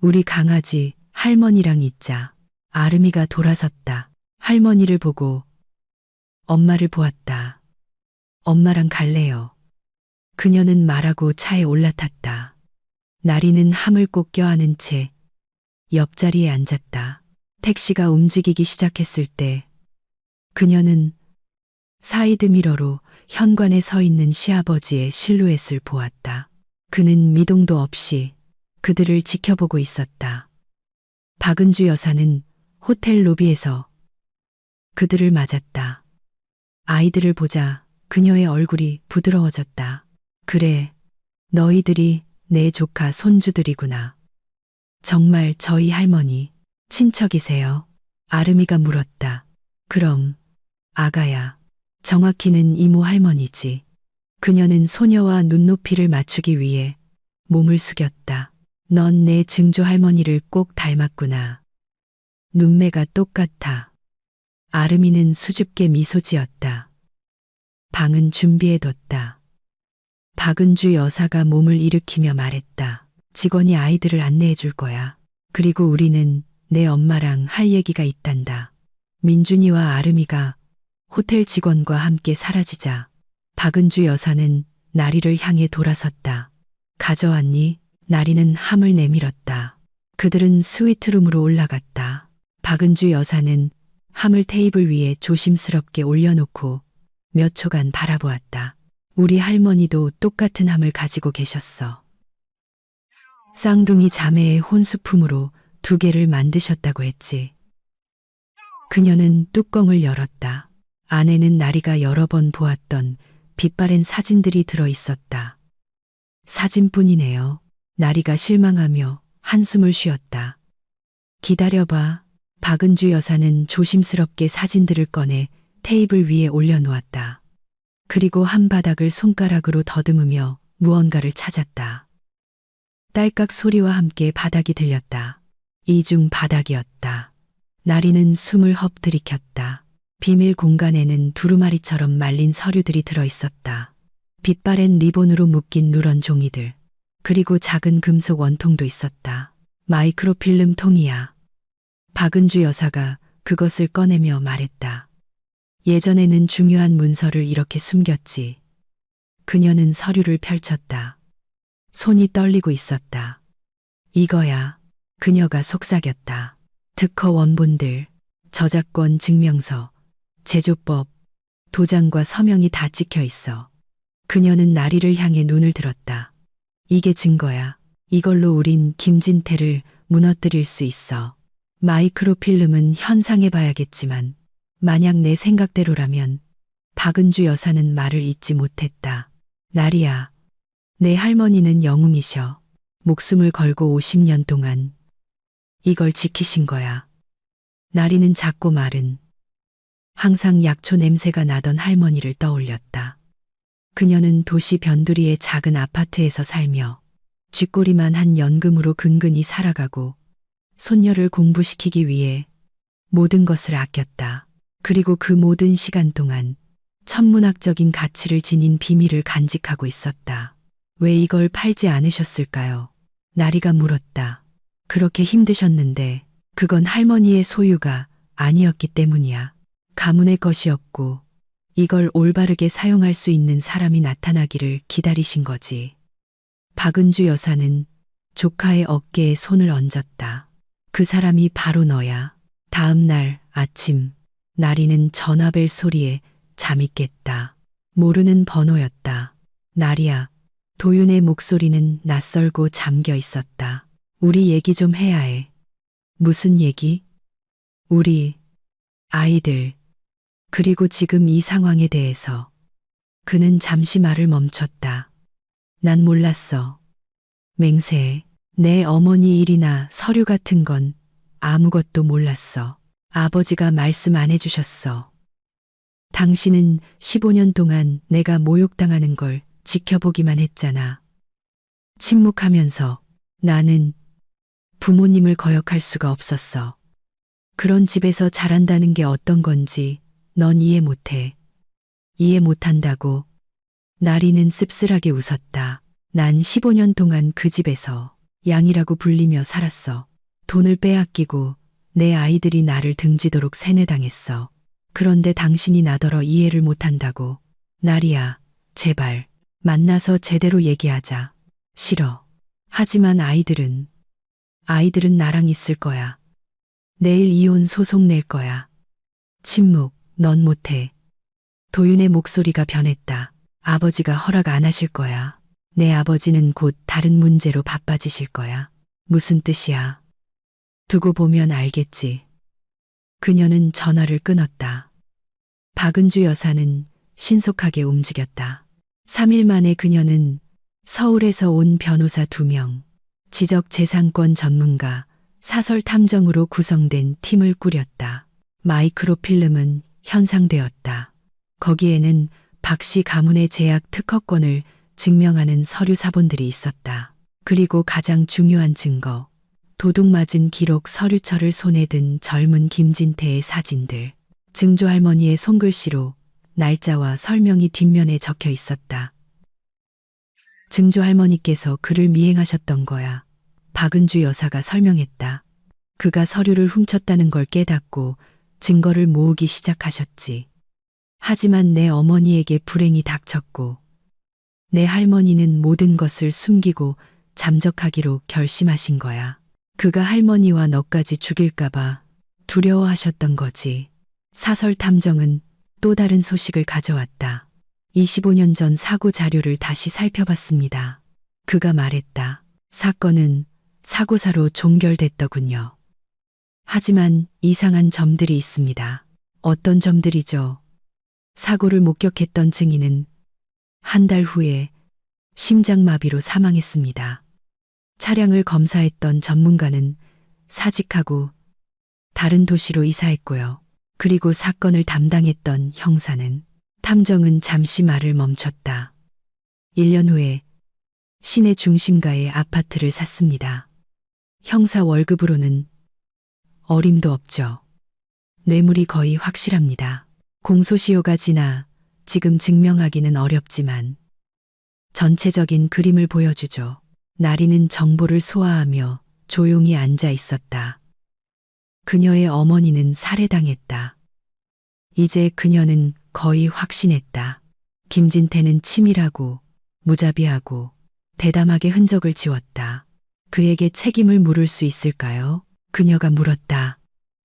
우리 강아지 할머니랑 있자. 아름이가 돌아섰다. 할머니를 보고 엄마를 보았다. 엄마랑 갈래요. 그녀는 말하고 차에 올라탔다. 나리는 함을 꼭 껴안은 채 옆자리에 앉았다. 택시가 움직이기 시작했을 때 그녀는 사이드 미러로 현관에 서 있는 시아버지의 실루엣을 보았다. 그는 미동도 없이 그들을 지켜보고 있었다. 박은주 여사는 호텔 로비에서 그들을 맞았다. 아이들을 보자 그녀의 얼굴이 부드러워졌다. 그래, 너희들이 내 조카 손주들이구나. 정말 저희 할머니, 친척이세요? 아름이가 물었다. 그럼, 아가야, 정확히는 이모 할머니지. 그녀는 소녀와 눈높이를 맞추기 위해 몸을 숙였다. 넌 내 증조 할머니를 꼭 닮았구나. 눈매가 똑같아. 아름이는 수줍게 미소 지었다. 방은 준비해뒀다. 박은주 여사가 몸을 일으키며 말했다. 직원이 아이들을 안내해 줄 거야. 그리고 우리는 내 엄마랑 할 얘기가 있단다. 민준이와 아름이가 호텔 직원과 함께 사라지자 박은주 여사는 나리를 향해 돌아섰다. 가져왔니? 나리는 함을 내밀었다. 그들은 스위트룸으로 올라갔다. 박은주 여사는 함을 테이블 위에 조심스럽게 올려놓고 몇 초간 바라보았다. 우리 할머니도 똑같은 함을 가지고 계셨어. 쌍둥이 자매의 혼수품으로 2개를 만드셨다고 했지. 그녀는 뚜껑을 열었다. 안에는 나리가 여러 번 보았던 빛바랜 사진들이 들어 있었다. 사진뿐이네요. 나리가 실망하며 한숨을 쉬었다. 기다려봐. 박은주 여사는 조심스럽게 사진들을 꺼내 테이블 위에 올려놓았다. 그리고 한 바닥을 손가락으로 더듬으며 무언가를 찾았다. 딸깍 소리와 함께 바닥이 들렸다. 이중 바닥이었다. 나리는 숨을 헛들이켰다. 비밀 공간에는 두루마리처럼 말린 서류들이 들어 있었다. 빛바랜 리본으로 묶인 누런 종이들. 그리고 작은 금속 원통도 있었다. 마이크로필름 통이야. 박은주 여사가 그것을 꺼내며 말했다. 예전에는 중요한 문서를 이렇게 숨겼지. 그녀는 서류를 펼쳤다. 손이 떨리고 있었다. 이거야. 그녀가 속삭였다. 특허 원본들, 저작권 증명서, 제조법, 도장과 서명이 다 찍혀 있어. 그녀는 나리를 향해 눈을 들었다. 이게 증거야. 이걸로 우린 김진태를 무너뜨릴 수 있어. 마이크로필름은 현상해봐야겠지만 만약 내 생각대로라면 박은주 여사는 말을 잇지 못했다. 나리야, 내 할머니는 영웅이셔. 목숨을 걸고 50년 동안 이걸 지키신 거야. 나리는 작고 마른 항상 약초 냄새가 나던 할머니를 떠올렸다. 그녀는 도시 변두리의 작은 아파트에서 살며 쥐꼬리만 한 연금으로 근근히 살아가고 손녀를 공부시키기 위해 모든 것을 아꼈다. 그리고 그 모든 시간 동안 천문학적인 가치를 지닌 비밀을 간직하고 있었다. 왜 이걸 팔지 않으셨을까요? 나리가 물었다. 그렇게 힘드셨는데 그건 할머니의 소유가 아니었기 때문이야. 가문의 것이었고 이걸 올바르게 사용할 수 있는 사람이 나타나기를 기다리신 거지. 박은주 여사는 조카의 어깨에 손을 얹었다. 그 사람이 바로 너야. 다음 날 아침 나리는 전화벨 소리에 잠이 깼다. 모르는 번호였다. 나리야. 도윤의 목소리는 낯설고 잠겨 있었다. 우리 얘기 좀 해야 해. 무슨 얘기? 우리 아이들. 그리고 지금 이 상황에 대해서. 그는 잠시 말을 멈췄다. 난 몰랐어. 맹세해. 내 어머니 일이나 서류 같은 건 아무것도 몰랐어. 아버지가 말씀 안 해주셨어. 당신은 15년 동안 내가 모욕당하는 걸 지켜보기만 했잖아. 침묵하면서 나는 부모님을 거역할 수가 없었어. 그런 집에서 자란다는 게 어떤 건지 넌 이해 못해. 이해 못한다고. 나리는 씁쓸하게 웃었다. 난 15년 동안 그 집에서 양이라고 불리며 살았어. 돈을 빼앗기고 내 아이들이 나를 등지도록 세뇌당했어. 그런데 당신이 나더러 이해를 못한다고. 나리야, 제발 만나서 제대로 얘기하자. 싫어. 하지만 아이들은 나랑 있을 거야. 내일 이혼 소송 낼 거야. 침묵. 넌 못해. 도윤의 목소리가 변했다. 아버지가 허락 안 하실 거야. 내 아버지는 곧 다른 문제로 바빠지실 거야. 무슨 뜻이야? 두고 보면 알겠지. 그녀는 전화를 끊었다. 박은주 여사는 신속하게 움직였다. 3일 만에 그녀는 서울에서 온 변호사 2명, 지적재산권 전문가, 사설 탐정으로 구성된 팀을 꾸렸다. 마이크로필름은 현상되었다. 거기에는 박 씨 가문의 제약 특허권을 증명하는 서류 사본들이 있었다. 그리고 가장 중요한 증거, 도둑맞은 기록 서류철을 손에 든 젊은 김진태의 사진들. 증조 할머니의 손글씨로 날짜와 설명이 뒷면에 적혀 있었다. 증조 할머니께서 그를 미행하셨던 거야. 박은주 여사가 설명했다. 그가 서류를 훔쳤다는 걸 깨닫고 증거를 모으기 시작하셨지. 하지만 내 어머니에게 불행이 닥쳤고 내 할머니는 모든 것을 숨기고 잠적하기로 결심하신 거야. 그가 할머니와 너까지 죽일까봐 두려워하셨던 거지. 사설 탐정은 또 다른 소식을 가져왔다. 25년 전 사고 자료를 다시 살펴봤습니다. 그가 말했다. 사건은 사고사로 종결됐더군요. 하지만 이상한 점들이 있습니다. 어떤 점들이죠? 사고를 목격했던 증인은 한 달 후에 심장마비로 사망했습니다. 차량을 검사했던 전문가는 사직하고 다른 도시로 이사했고요. 그리고 사건을 담당했던 형사는 탐정은 잠시 말을 멈췄다. 1년 후에 시내 중심가의 아파트를 샀습니다. 형사 월급으로는 어림도 없죠. 뇌물이 거의 확실합니다. 공소시효가 지나 지금 증명하기는 어렵지만 전체적인 그림을 보여주죠. 나리는 정보를 소화하며 조용히 앉아 있었다. 그녀의 어머니는 살해당했다. 이제 그녀는 거의 확신했다. 김진태는 치밀하고 무자비하고 대담하게 흔적을 지웠다. 그에게 책임을 물을 수 있을까요? 그녀가 물었다.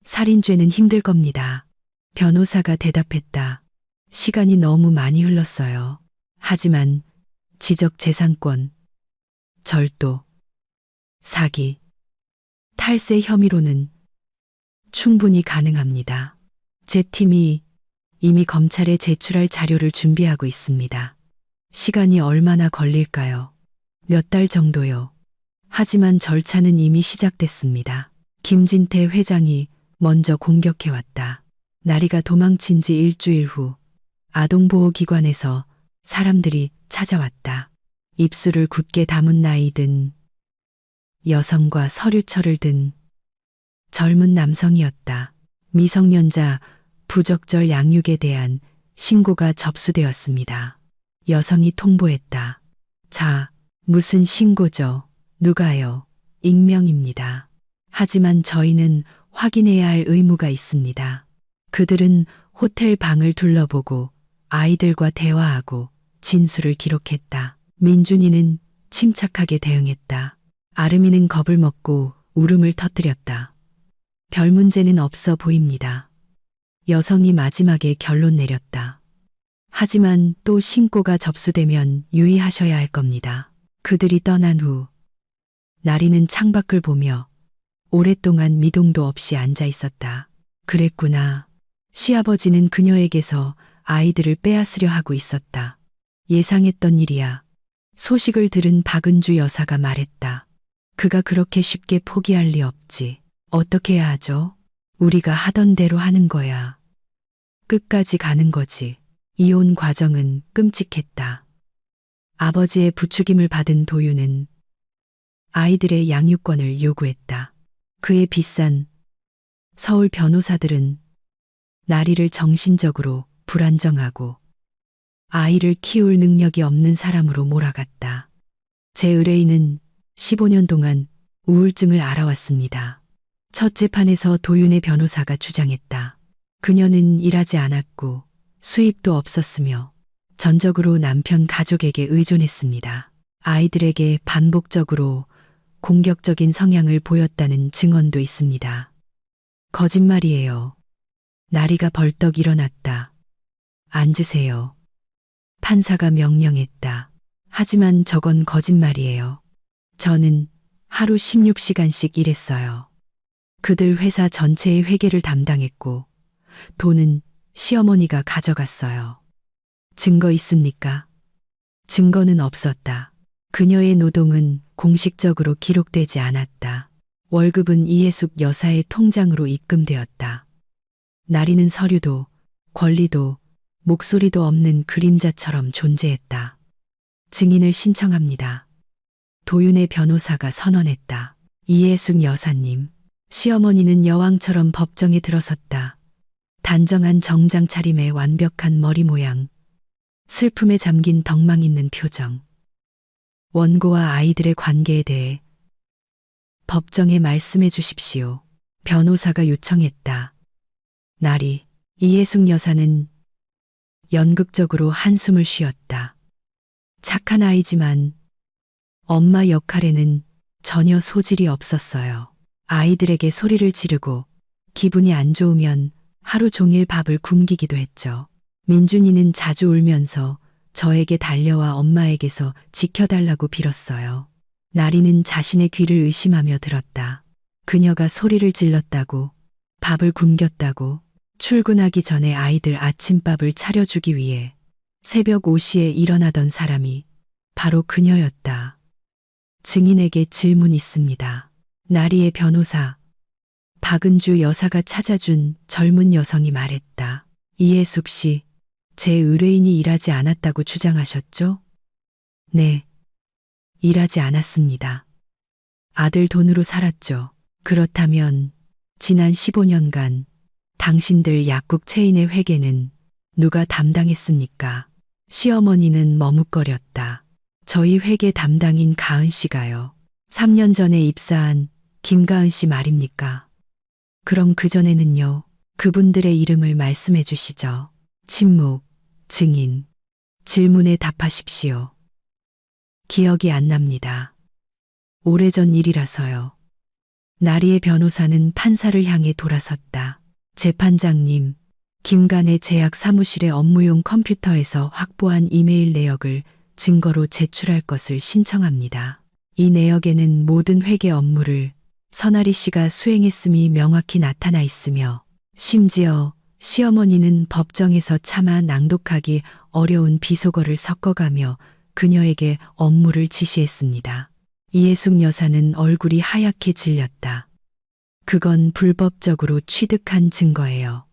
살인죄는 힘들 겁니다. 변호사가 대답했다. 시간이 너무 많이 흘렀어요. 하지만 지적재산권, 절도, 사기, 탈세 혐의로는 충분히 가능합니다. 제 팀이 이미 검찰에 제출할 자료를 준비하고 있습니다. 시간이 얼마나 걸릴까요? 몇 달 정도요. 하지만 절차는 이미 시작됐습니다. 김진태 회장이 먼저 공격해왔다. 나리가 도망친 지 일주일 후 아동보호기관에서 사람들이 찾아왔다. 입술을 굳게 다문 나이 든 여성과 서류철을 든 젊은 남성이었다. 미성년자 부적절 양육에 대한 신고가 접수되었습니다. 여성이 통보했다. 자, 무슨 신고죠? 누가요? 익명입니다. 하지만 저희는 확인해야 할 의무가 있습니다. 그들은 호텔 방을 둘러보고 아이들과 대화하고 진술을 기록했다. 민준이는 침착하게 대응했다. 아름이는 겁을 먹고 울음을 터뜨렸다. 별 문제는 없어 보입니다. 여성이 마지막에 결론 내렸다. 하지만 또 신고가 접수되면 유의하셔야 할 겁니다. 그들이 떠난 후 나리는 창밖을 보며 오랫동안 미동도 없이 앉아 있었다. 그랬구나. 시아버지는 그녀에게서 아이들을 빼앗으려 하고 있었다. 예상했던 일이야. 소식을 들은 박은주 여사가 말했다. 그가 그렇게 쉽게 포기할 리 없지. 어떻게 해야 하죠? 우리가 하던 대로 하는 거야. 끝까지 가는 거지. 이혼 과정은 끔찍했다. 아버지의 부추김을 받은 도윤은 아이들의 양육권을 요구했다. 그의 비싼 서울 변호사들은 나리를 정신적으로 불안정하고 아이를 키울 능력이 없는 사람으로 몰아갔다. 제 의뢰인은 15년 동안 우울증을 알아왔습니다. 첫 재판에서 도윤의 변호사가 주장했다. 그녀는 일하지 않았고 수입도 없었으며 전적으로 남편 가족에게 의존했습니다. 아이들에게 반복적으로 공격적인 성향을 보였다는 증언도 있습니다. 거짓말이에요. 나리가 벌떡 일어났다. 앉으세요. 판사가 명령했다. 하지만 저건 거짓말이에요. 저는 하루 16시간씩 일했어요. 그들 회사 전체의 회계를 담당했고 돈은 시어머니가 가져갔어요. 증거 있습니까? 증거는 없었다. 그녀의 노동은 공식적으로 기록되지 않았다. 월급은 이예숙 여사의 통장으로 입금되었다. 나리는 서류도 권리도 목소리도 없는 그림자처럼 존재했다. 증인을 신청합니다. 도윤의 변호사가 선언했다. 이예숙 여사님, 시어머니는 여왕처럼 법정에 들어섰다. 단정한 정장 차림의 완벽한 머리 모양, 슬픔에 잠긴 덕망 있는 표정. 원고와 아이들의 관계에 대해 법정에 말씀해 주십시오. 변호사가 요청했다. 나리, 이예숙 여사는 연극적으로 한숨을 쉬었다. 착한 아이지만 엄마 역할에는 전혀 소질이 없었어요. 아이들에게 소리를 지르고 기분이 안 좋으면 하루 종일 밥을 굶기기도 했죠. 민준이는 자주 울면서 저에게 달려와 엄마에게서 지켜달라고 빌었어요. 나리는 자신의 귀를 의심하며 들었다. 그녀가 소리를 질렀다고, 밥을 굶겼다고, 출근하기 전에 아이들 아침밥을 차려주기 위해 새벽 5시에 일어나던 사람이 바로 그녀였다. 증인에게 질문 있습니다. 나리의 변호사, 박은주 여사가 찾아준 젊은 여성이 말했다. 이예숙 씨, 제 의뢰인이 일하지 않았다고 주장하셨죠? 네, 일하지 않았습니다. 아들 돈으로 살았죠. 그렇다면 지난 15년간 당신들 약국 체인의 회계는 누가 담당했습니까? 시어머니는 머뭇거렸다. 저희 회계 담당인 가은 씨가요. 3년 전에 입사한 김가은 씨 말입니까? 그럼 그전에는요? 그분들의 이름을 말씀해 주시죠. 침묵, 증인. 질문에 답하십시오. 기억이 안 납니다. 오래전 일이라서요. 나리의 변호사는 판사를 향해 돌아섰다. 재판장님, 김간의 제약 사무실의 업무용 컴퓨터에서 확보한 이메일 내역을 증거로 제출할 것을 신청합니다. 이 내역에는 모든 회계 업무를 선아리 씨가 수행했음이 명확히 나타나 있으며 심지어 시어머니는 법정에서 차마 낭독하기 어려운 비속어를 섞어가며 그녀에게 업무를 지시했습니다. 이예숙 여사는 얼굴이 하얗게 질렸다. 그건 불법적으로 취득한 증거예요.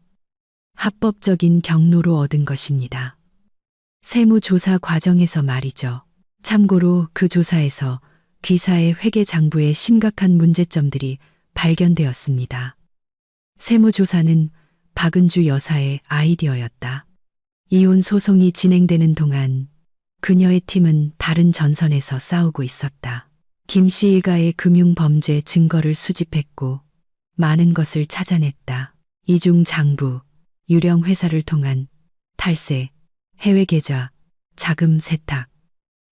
합법적인 경로로 얻은 것입니다. 세무조사 과정에서 말이죠. 참고로 그 조사에서 귀사의 회계장부에 심각한 문제점들이 발견되었습니다. 세무조사는 박은주 여사의 아이디어였다. 이혼 소송이 진행되는 동안 그녀의 팀은 다른 전선에서 싸우고 있었다. 김 씨 일가의 금융범죄 증거를 수집했고 많은 것을 찾아냈다. 이중 장부, 유령 회사를 통한 탈세, 해외 계좌, 자금 세탁.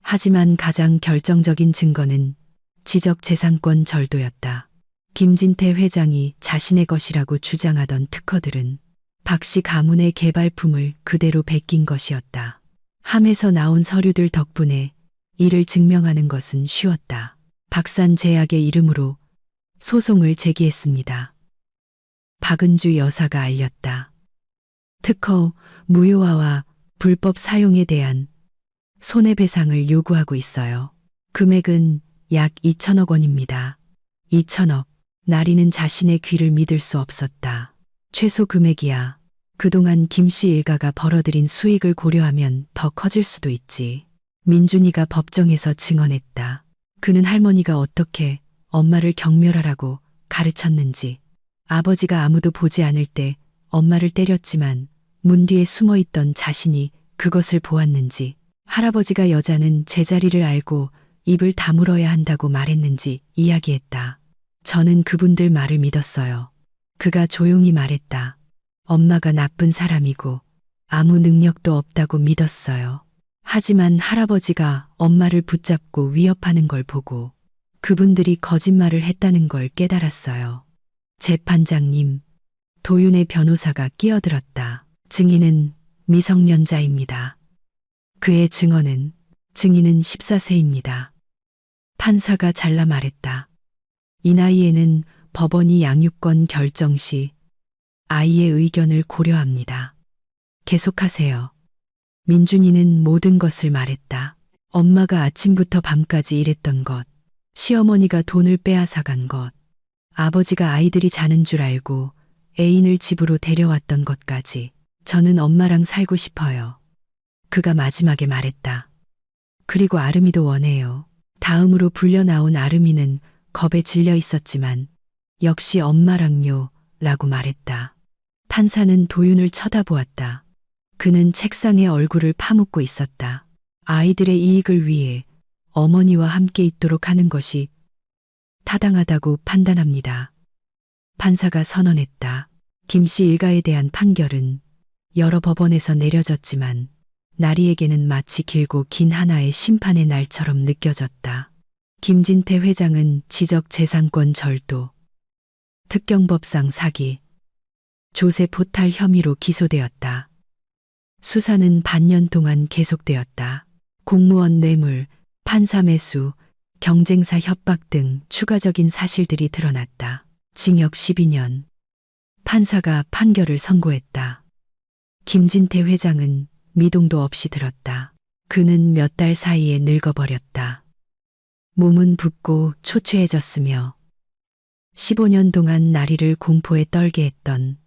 하지만 가장 결정적인 증거는 지적재산권 절도였다. 김진태 회장이 자신의 것이라고 주장하던 특허들은 박 씨 가문의 개발품을 그대로 베낀 것이었다. 함에서 나온 서류들 덕분에 이를 증명하는 것은 쉬웠다. 박산 제약의 이름으로 소송을 제기했습니다. 박은주 여사가 알렸다. 특허 무효화와 불법 사용에 대한 손해배상을 요구하고 있어요. 금액은 약 2천억 원입니다. 2천억. 나리는 자신의 귀를 믿을 수 없었다. 최소 금액이야. 그동안 김 씨 일가가 벌어들인 수익을 고려하면 더 커질 수도 있지. 민준이가 법정에서 증언했다. 그는 할머니가 어떻게 엄마를 경멸하라고 가르쳤는지, 아버지가 아무도 보지 않을 때 엄마를 때렸지만 문 뒤에 숨어 있던 자신이 그것을 보았는지, 할아버지가 여자는 제자리를 알고 입을 다물어야 한다고 말했는지 이야기했다. 저는 그분들 말을 믿었어요. 그가 조용히 말했다. 엄마가 나쁜 사람이고 아무 능력도 없다고 믿었어요. 하지만 할아버지가 엄마를 붙잡고 위협하는 걸 보고 그분들이 거짓말을 했다는 걸 깨달았어요. 재판장님, 도윤의 변호사가 끼어들었다. 증인은 미성년자입니다. 그의 증언은 증인은 14세입니다. 판사가 잘라 말했다. 이 나이에는 법원이 양육권 결정 시 아이의 의견을 고려합니다. 계속하세요. 민준이는 모든 것을 말했다. 엄마가 아침부터 밤까지 일했던 것, 시어머니가 돈을 빼앗아간 것, 아버지가 아이들이 자는 줄 알고 애인을 집으로 데려왔던 것까지. 저는 엄마랑 살고 싶어요. 그가 마지막에 말했다. 그리고 아름이도 원해요. 다음으로 불려 나온 아름이는 겁에 질려 있었지만 역시 엄마랑요 라고 말했다. 판사는 도윤을 쳐다보았다. 그는 책상에 얼굴을 파묻고 있었다. 아이들의 이익을 위해 어머니와 함께 있도록 하는 것이 타당하다고 판단합니다. 판사가 선언했다. 김씨 일가에 대한 판결은 여러 법원에서 내려졌지만 나리에게는 마치 길고 긴 하나의 심판의 날처럼 느껴졌다. 김진태 회장은 지적재산권 절도, 특경법상 사기, 조세 포탈 혐의로 기소되었다. 수사는 반년 동안 계속되었다. 공무원 뇌물, 판사 매수, 경쟁사 협박 등 추가적인 사실들이 드러났다. 징역 12년. 판사가 판결을 선고했다. 김진태 회장은 미동도 없이 들었다. 그는 몇 달 사이에 늙어버렸다. 몸은 붓고 초췌해졌으며 15년 동안 나리를 공포에 떨게 했던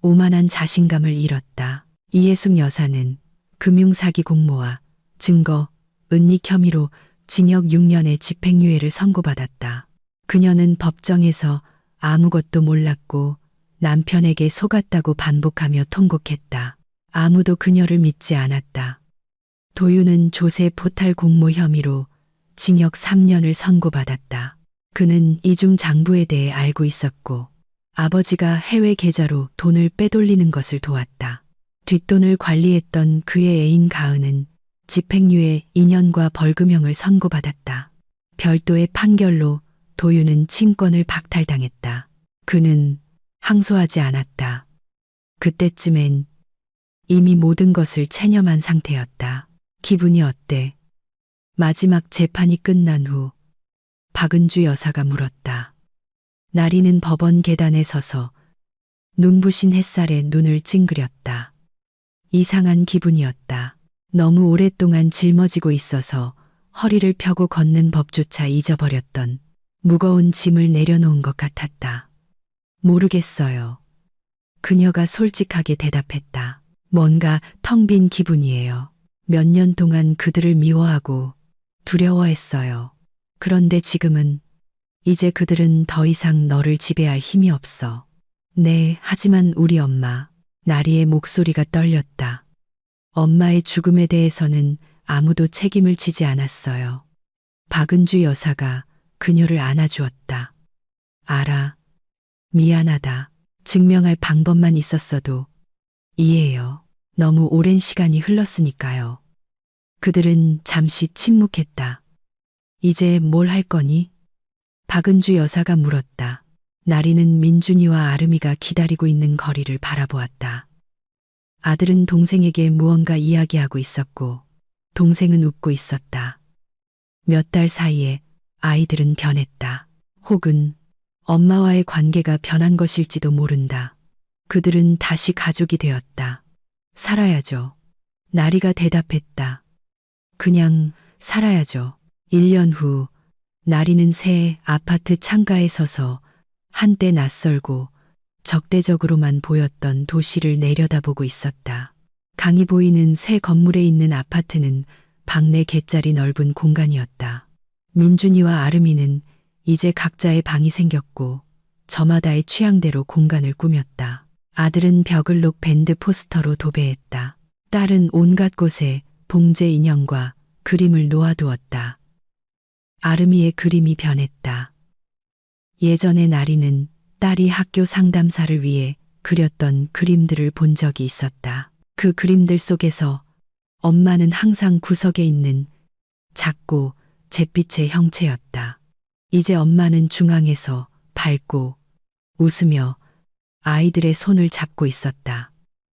오만한 자신감을 잃었다. 이혜숙 여사는 금융사기 공모와 증거, 은닉 혐의로 징역 6년의 집행유예를 선고받았다. 그녀는 법정에서 아무것도 몰랐고 남편에게 속았다고 반복하며 통곡했다. 아무도 그녀를 믿지 않았다. 도윤은 조세 포탈 공모 혐의로 징역 3년을 선고받았다. 그는 이중 장부에 대해 알고 있었고 아버지가 해외 계좌로 돈을 빼돌리는 것을 도왔다. 뒷돈을 관리했던 그의 애인 가은은 집행유예 2년과 벌금형을 선고받았다. 별도의 판결로 도윤은 친권을 박탈당했다. 그는 항소하지 않았다. 그때쯤엔 이미 모든 것을 체념한 상태였다. 기분이 어때? 마지막 재판이 끝난 후 박은주 여사가 물었다. 나리는 법원 계단에 서서 눈부신 햇살에 눈을 찡그렸다. 이상한 기분이었다. 너무 오랫동안 짊어지고 있어서 허리를 펴고 걷는 법조차 잊어버렸던 무거운 짐을 내려놓은 것 같았다. 모르겠어요. 그녀가 솔직하게 대답했다. 뭔가 텅 빈 기분이에요. 몇 년 동안 그들을 미워하고 두려워했어요. 그런데 지금은 이제 그들은 더 이상 너를 지배할 힘이 없어. 네, 하지만 우리 엄마. 나리의 목소리가 떨렸다. 엄마의 죽음에 대해서는 아무도 책임을 지지 않았어요. 박은주 여사가 그녀를 안아주었다. 알아. 미안하다. 증명할 방법만 있었어도 이해해요. 너무 오랜 시간이 흘렀으니까요. 그들은 잠시 침묵했다. 이제 뭘 할 거니? 박은주 여사가 물었다. 나리는 민준이와 아름이가 기다리고 있는 거리를 바라보았다. 아들은 동생에게 무언가 이야기하고 있었고 동생은 웃고 있었다. 몇 달 사이에 아이들은 변했다. 혹은 엄마와의 관계가 변한 것일지도 모른다. 그들은 다시 가족이 되었다. 살아야죠. 나리가 대답했다. 그냥 살아야죠. 1년 후 나리는 새 아파트 창가에 서서 한때 낯설고 적대적으로만 보였던 도시를 내려다보고 있었다. 강이 보이는 새 건물에 있는 아파트는 방 내 갯짜리 넓은 공간이었다. 민준이와 아름이는 이제 각자의 방이 생겼고 저마다의 취향대로 공간을 꾸몄다. 아들은 벽을 녹 밴드 포스터로 도배했다. 딸은 온갖 곳에 봉제 인형과 그림을 놓아두었다. 아름이의 그림이 변했다. 예전에 나리는 딸이 학교 상담사를 위해 그렸던 그림들을 본 적이 있었다. 그 그림들 속에서 엄마는 항상 구석에 있는 작고 잿빛의 형체였다. 이제 엄마는 중앙에서 밝고 웃으며 아이들의 손을 잡고 있었다.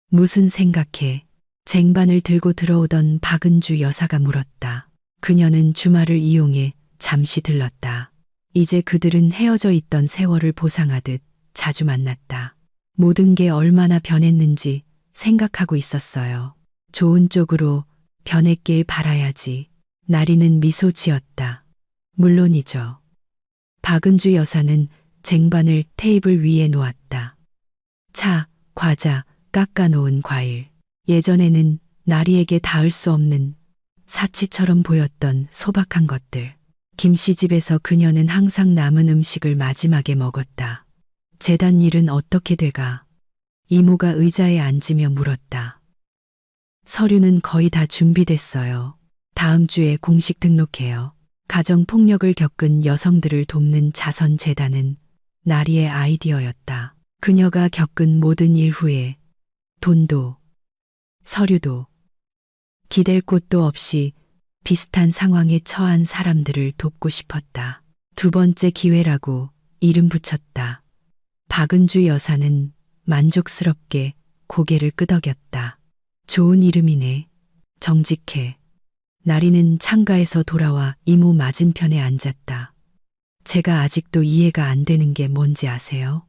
무슨 생각해? 쟁반을 들고 들어오던 박은주 여사가 물었다. 그녀는 주말을 이용해 잠시 들렀다. 이제 그들은 헤어져 있던 세월을 보상하듯 자주 만났다. 모든 게 얼마나 변했는지 생각하고 있었어요. 좋은 쪽으로 변했길 바라야지. 나리는 미소 지었다. 물론이죠. 박은주 여사는 쟁반을 테이블 위에 놓았다. 차, 과자, 깎아놓은 과일. 예전에는 나리에게 닿을 수 없는 사치처럼 보였던 소박한 것들. 김씨 집에서 그녀는 항상 남은 음식을 마지막에 먹었다. 재단 일은 어떻게 돼가? 이모가 의자에 앉으며 물었다. 서류는 거의 다 준비됐어요. 다음 주에 공식 등록해요. 가정폭력을 겪은 여성들을 돕는 자선재단은 나리의 아이디어였다. 그녀가 겪은 모든 일 후에 돈도 서류도 기댈 곳도 없이 비슷한 상황에 처한 사람들을 돕고 싶었다. 두 번째 기회라고 이름 붙였다. 박은주 여사는 만족스럽게 고개를 끄덕였다. 좋은 이름이네. 정직해. 나리는 창가에서 돌아와 이모 맞은편에 앉았다. 제가 아직도 이해가 안 되는 게 뭔지 아세요?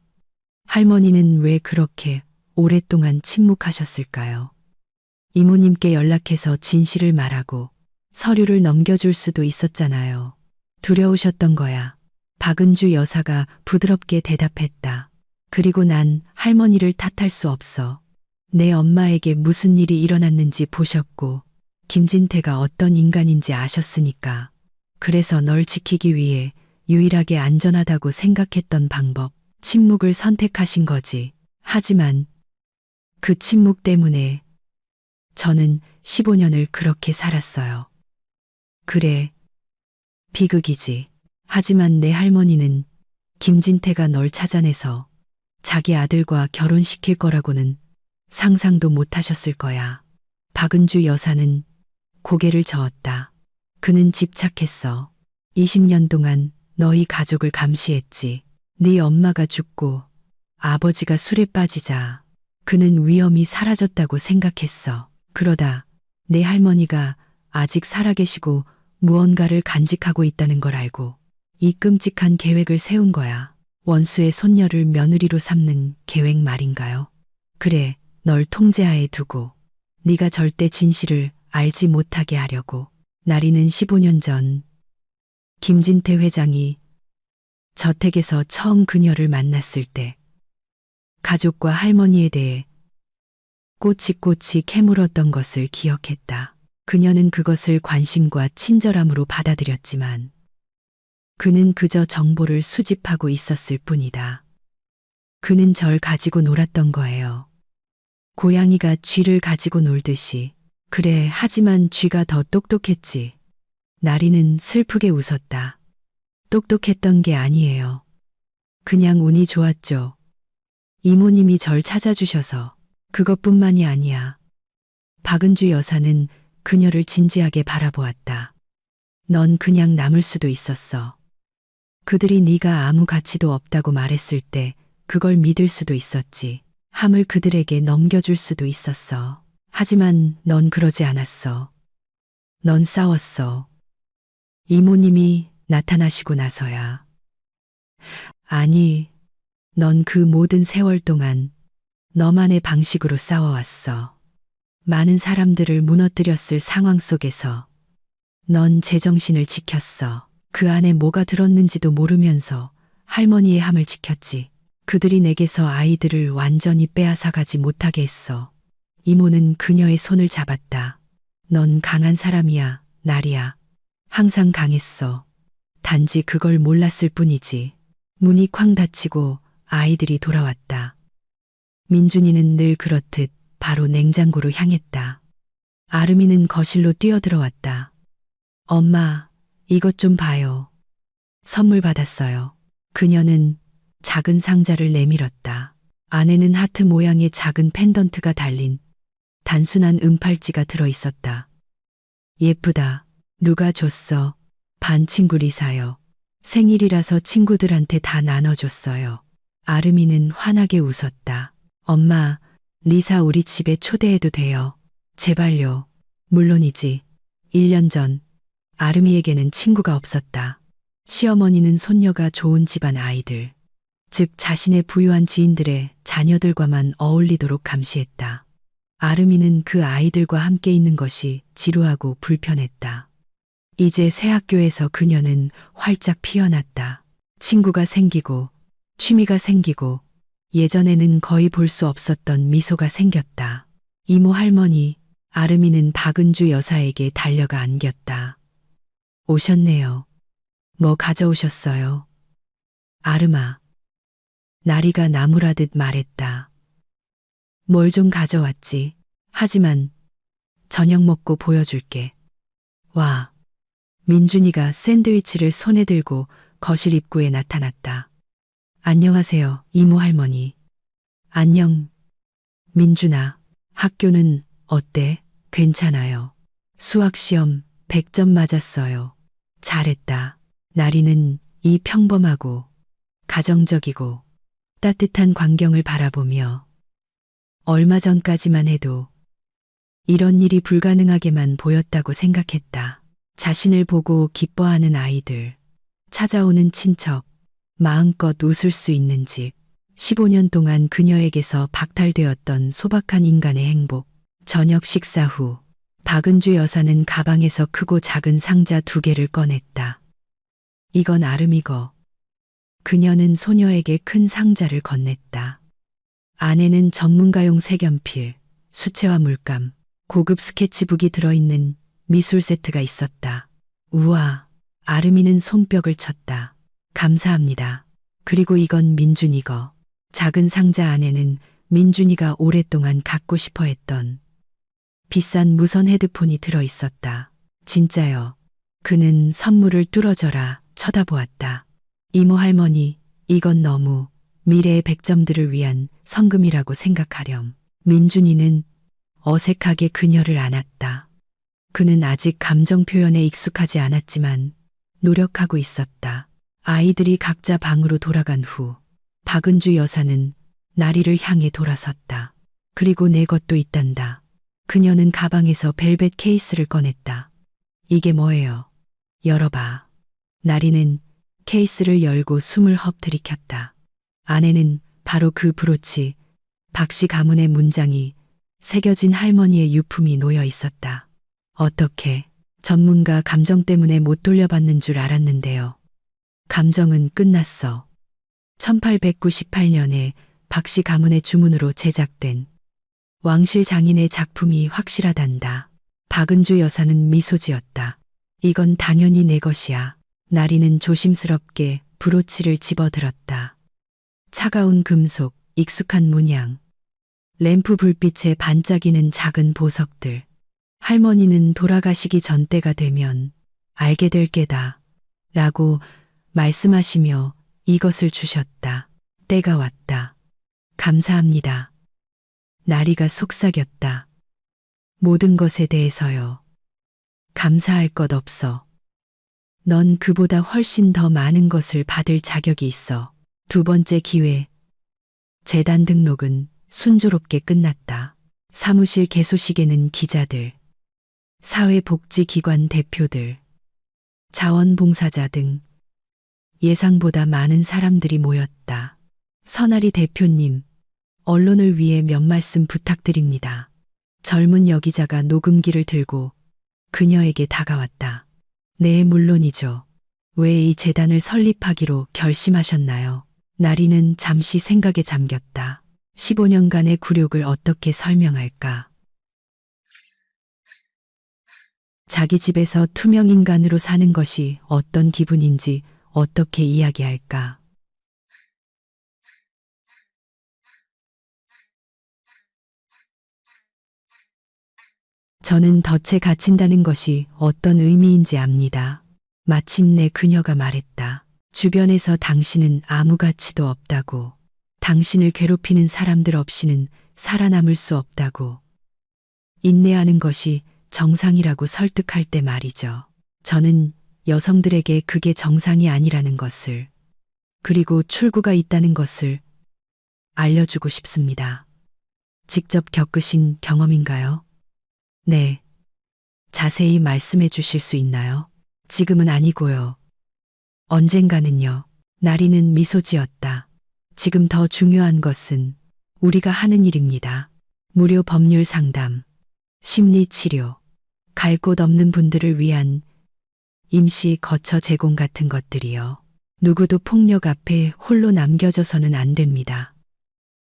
할머니는 왜 그렇게 오랫동안 침묵하셨을까요? 이모님께 연락해서 진실을 말하고 서류를 넘겨줄 수도 있었잖아요. 두려우셨던 거야. 박은주 여사가 부드럽게 대답했다. 그리고 난 할머니를 탓할 수 없어. 내 엄마에게 무슨 일이 일어났는지 보셨고 김진태가 어떤 인간인지 아셨으니까. 그래서 널 지키기 위해 유일하게 안전하다고 생각했던 방법, 침묵을 선택하신 거지. 하지만 그 침묵 때문에 저는 15년을 그렇게 살았어요. 그래, 비극이지. 하지만 내 할머니는 김진태가 널 찾아내서 자기 아들과 결혼시킬 거라고는 상상도 못 하셨을 거야. 박은주 여사는 고개를 저었다. 그는 집착했어. 20년 동안 너희 가족을 감시했지. 네 엄마가 죽고 아버지가 술에 빠지자 그는 위험이 사라졌다고 생각했어. 그러다 내 할머니가 아직 살아계시고 무언가를 간직하고 있다는 걸 알고 이 끔찍한 계획을 세운 거야. 원수의 손녀를 며느리로 삼는 계획 말인가요? 그래, 널 통제하에 두고 네가 절대 진실을 알지 못하게 하려고. 나리는 15년 전 김진태 회장이 저택에서 처음 그녀를 만났을 때 가족과 할머니에 대해 꼬치꼬치 캐물었던 것을 기억했다. 그녀는 그것을 관심과 친절함으로 받아들였지만 그는 그저 정보를 수집하고 있었을 뿐이다. 그는 절 가지고 놀았던 거예요. 고양이가 쥐를 가지고 놀듯이. 그래, 하지만 쥐가 더 똑똑했지. 나리는 슬프게 웃었다. 똑똑했던 게 아니에요. 그냥 운이 좋았죠. 이모님이 절 찾아주셔서. 그것뿐만이 아니야. 박은주 여사는 그녀를 진지하게 바라보았다. 넌 그냥 남을 수도 있었어. 그들이 네가 아무 가치도 없다고 말했을 때 그걸 믿을 수도 있었지. 함을 그들에게 넘겨줄 수도 있었어. 하지만 넌 그러지 않았어. 넌 싸웠어. 이모님이 나타나시고 나서야. 아니, 넌 그 모든 세월 동안 너만의 방식으로 싸워왔어. 많은 사람들을 무너뜨렸을 상황 속에서 넌 제정신을 지켰어. 그 안에 뭐가 들었는지도 모르면서 할머니의 함을 지켰지. 그들이 내게서 아이들을 완전히 빼앗아가지 못하게 했어. 이모는 그녀의 손을 잡았다. 넌 강한 사람이야, 나리야. 항상 강했어. 단지 그걸 몰랐을 뿐이지. 문이 쾅 닫히고 아이들이 돌아왔다. 민준이는 늘 그렇듯 바로 냉장고로 향했다. 아름이는 거실로 뛰어들어왔다. 엄마, 이것 좀 봐요. 선물 받았어요. 그녀는 작은 상자를 내밀었다. 안에는 하트 모양의 작은 펜던트가 달린 단순한 은팔찌가 들어있었다. 예쁘다. 누가 줬어? 반 친구 리사요. 생일이라서 친구들한테 다 나눠줬어요. 아름이는 환하게 웃었다. 엄마, 리사 우리 집에 초대해도 돼요? 제발요. 물론이지. 1년 전 아름이에게는 친구가 없었다. 시어머니는 손녀가 좋은 집안 아이들, 즉 자신의 부유한 지인들의 자녀들과만 어울리도록 감시했다. 아름이는 그 아이들과 함께 있는 것이 지루하고 불편했다. 이제 새 학교에서 그녀는 활짝 피어났다. 친구가 생기고 취미가 생기고 예전에는 거의 볼 수 없었던 미소가 생겼다. 이모 할머니, 아름이는 박은주 여사에게 달려가 안겼다. 오셨네요. 뭐 가져오셨어요? 아름아. 나리가 나무라듯 말했다. 뭘 좀 가져왔지. 하지만 저녁 먹고 보여줄게. 와. 민준이가 샌드위치를 손에 들고 거실 입구에 나타났다. 안녕하세요, 이모 할머니. 안녕. 민준아, 학교는 어때? 괜찮아요. 수학 시험 100점 맞았어요. 잘했다. 나리는 이 평범하고 가정적이고 따뜻한 광경을 바라보며 얼마 전까지만 해도 이런 일이 불가능하게만 보였다고 생각했다. 자신을 보고 기뻐하는 아이들, 찾아오는 친척, 마음껏 웃을 수 있는 집, 15년 동안 그녀에게서 박탈되었던 소박한 인간의 행복. 저녁 식사 후 박은주 여사는 가방에서 크고 작은 상자 2개를 꺼냈다. 이건 아름이거. 그녀는 소녀에게 큰 상자를 건넸다. 안에는 전문가용 색연필, 수채화 물감, 고급 스케치북이 들어있는 미술 세트가 있었다. 우와, 아름이는 손뼉을 쳤다. 감사합니다. 그리고 이건 민준이거. 작은 상자 안에는 민준이가 오랫동안 갖고 싶어 했던 비싼 무선 헤드폰이 들어있었다. 진짜요. 그는 선물을 뚫어져라 쳐다보았다. 이모 할머니, 이건 너무 미래의 100점들을 위한 성금이라고 생각하렴. 민준이는 어색하게 그녀를 안았다. 그는 아직 감정 표현에 익숙하지 않았지만 노력하고 있었다. 아이들이 각자 방으로 돌아간 후 박은주 여사는 나리를 향해 돌아섰다. 그리고 내 것도 있단다. 그녀는 가방에서 벨벳 케이스를 꺼냈다. 이게 뭐예요? 열어봐. 나리는 케이스를 열고 숨을 헙들이켰다. 안에는 바로 그 브로치, 박씨 가문의 문장이 새겨진 할머니의 유품이 놓여 있었다. 어떻게 전문가 감정 때문에 못 돌려받는 줄 알았는데요. 감정은 끝났어. 1898년에 박씨 가문의 주문으로 제작된 왕실 장인의 작품이 확실하단다. 박은주 여사는 미소 지었다. 이건 당연히 내 것이야. 나리는 조심스럽게 브로치를 집어들었다. 차가운 금속, 익숙한 문양, 램프 불빛에 반짝이는 작은 보석들. 할머니는 돌아가시기 전 때가 되면 알게 될 게다. 라고 말씀하시며 이것을 주셨다. 때가 왔다. 감사합니다. 나리가 속삭였다. 모든 것에 대해서요. 감사할 것 없어. 넌 그보다 훨씬 더 많은 것을 받을 자격이 있어. 2번째 기회. 재단 등록은 순조롭게 끝났다. 사무실 개소식에는 기자들, 사회복지기관 대표들, 자원봉사자 등 예상보다 많은 사람들이 모였다. 선아리 대표님, 언론을 위해 몇 말씀 부탁드립니다. 젊은 여기자가 녹음기를 들고 그녀에게 다가왔다. 네, 물론이죠. 왜 이 재단을 설립하기로 결심하셨나요? 나리는 잠시 생각에 잠겼다. 15년간의 굴욕을 어떻게 설명할까? 자기 집에서 투명인간으로 사는 것이 어떤 기분인지 어떻게 이야기할까? 저는 덫에 갇힌다는 것이 어떤 의미인지 압니다. 마침내 그녀가 말했다. 주변에서 당신은 아무 가치도 없다고. 당신을 괴롭히는 사람들 없이는 살아남을 수 없다고. 인내하는 것이 정상이라고 설득할 때 말이죠. 저는 여성들에게 그게 정상이 아니라는 것을, 그리고 출구가 있다는 것을 알려주고 싶습니다. 직접 겪으신 경험인가요? 네. 자세히 말씀해 주실 수 있나요? 지금은 아니고요. 언젠가는요. 나리는 미소 지었다. 지금 더 중요한 것은 우리가 하는 일입니다. 무료 법률 상담, 심리 치료, 갈 곳 없는 분들을 위한 임시 거처 제공 같은 것들이요. 누구도 폭력 앞에 홀로 남겨져서는 안 됩니다.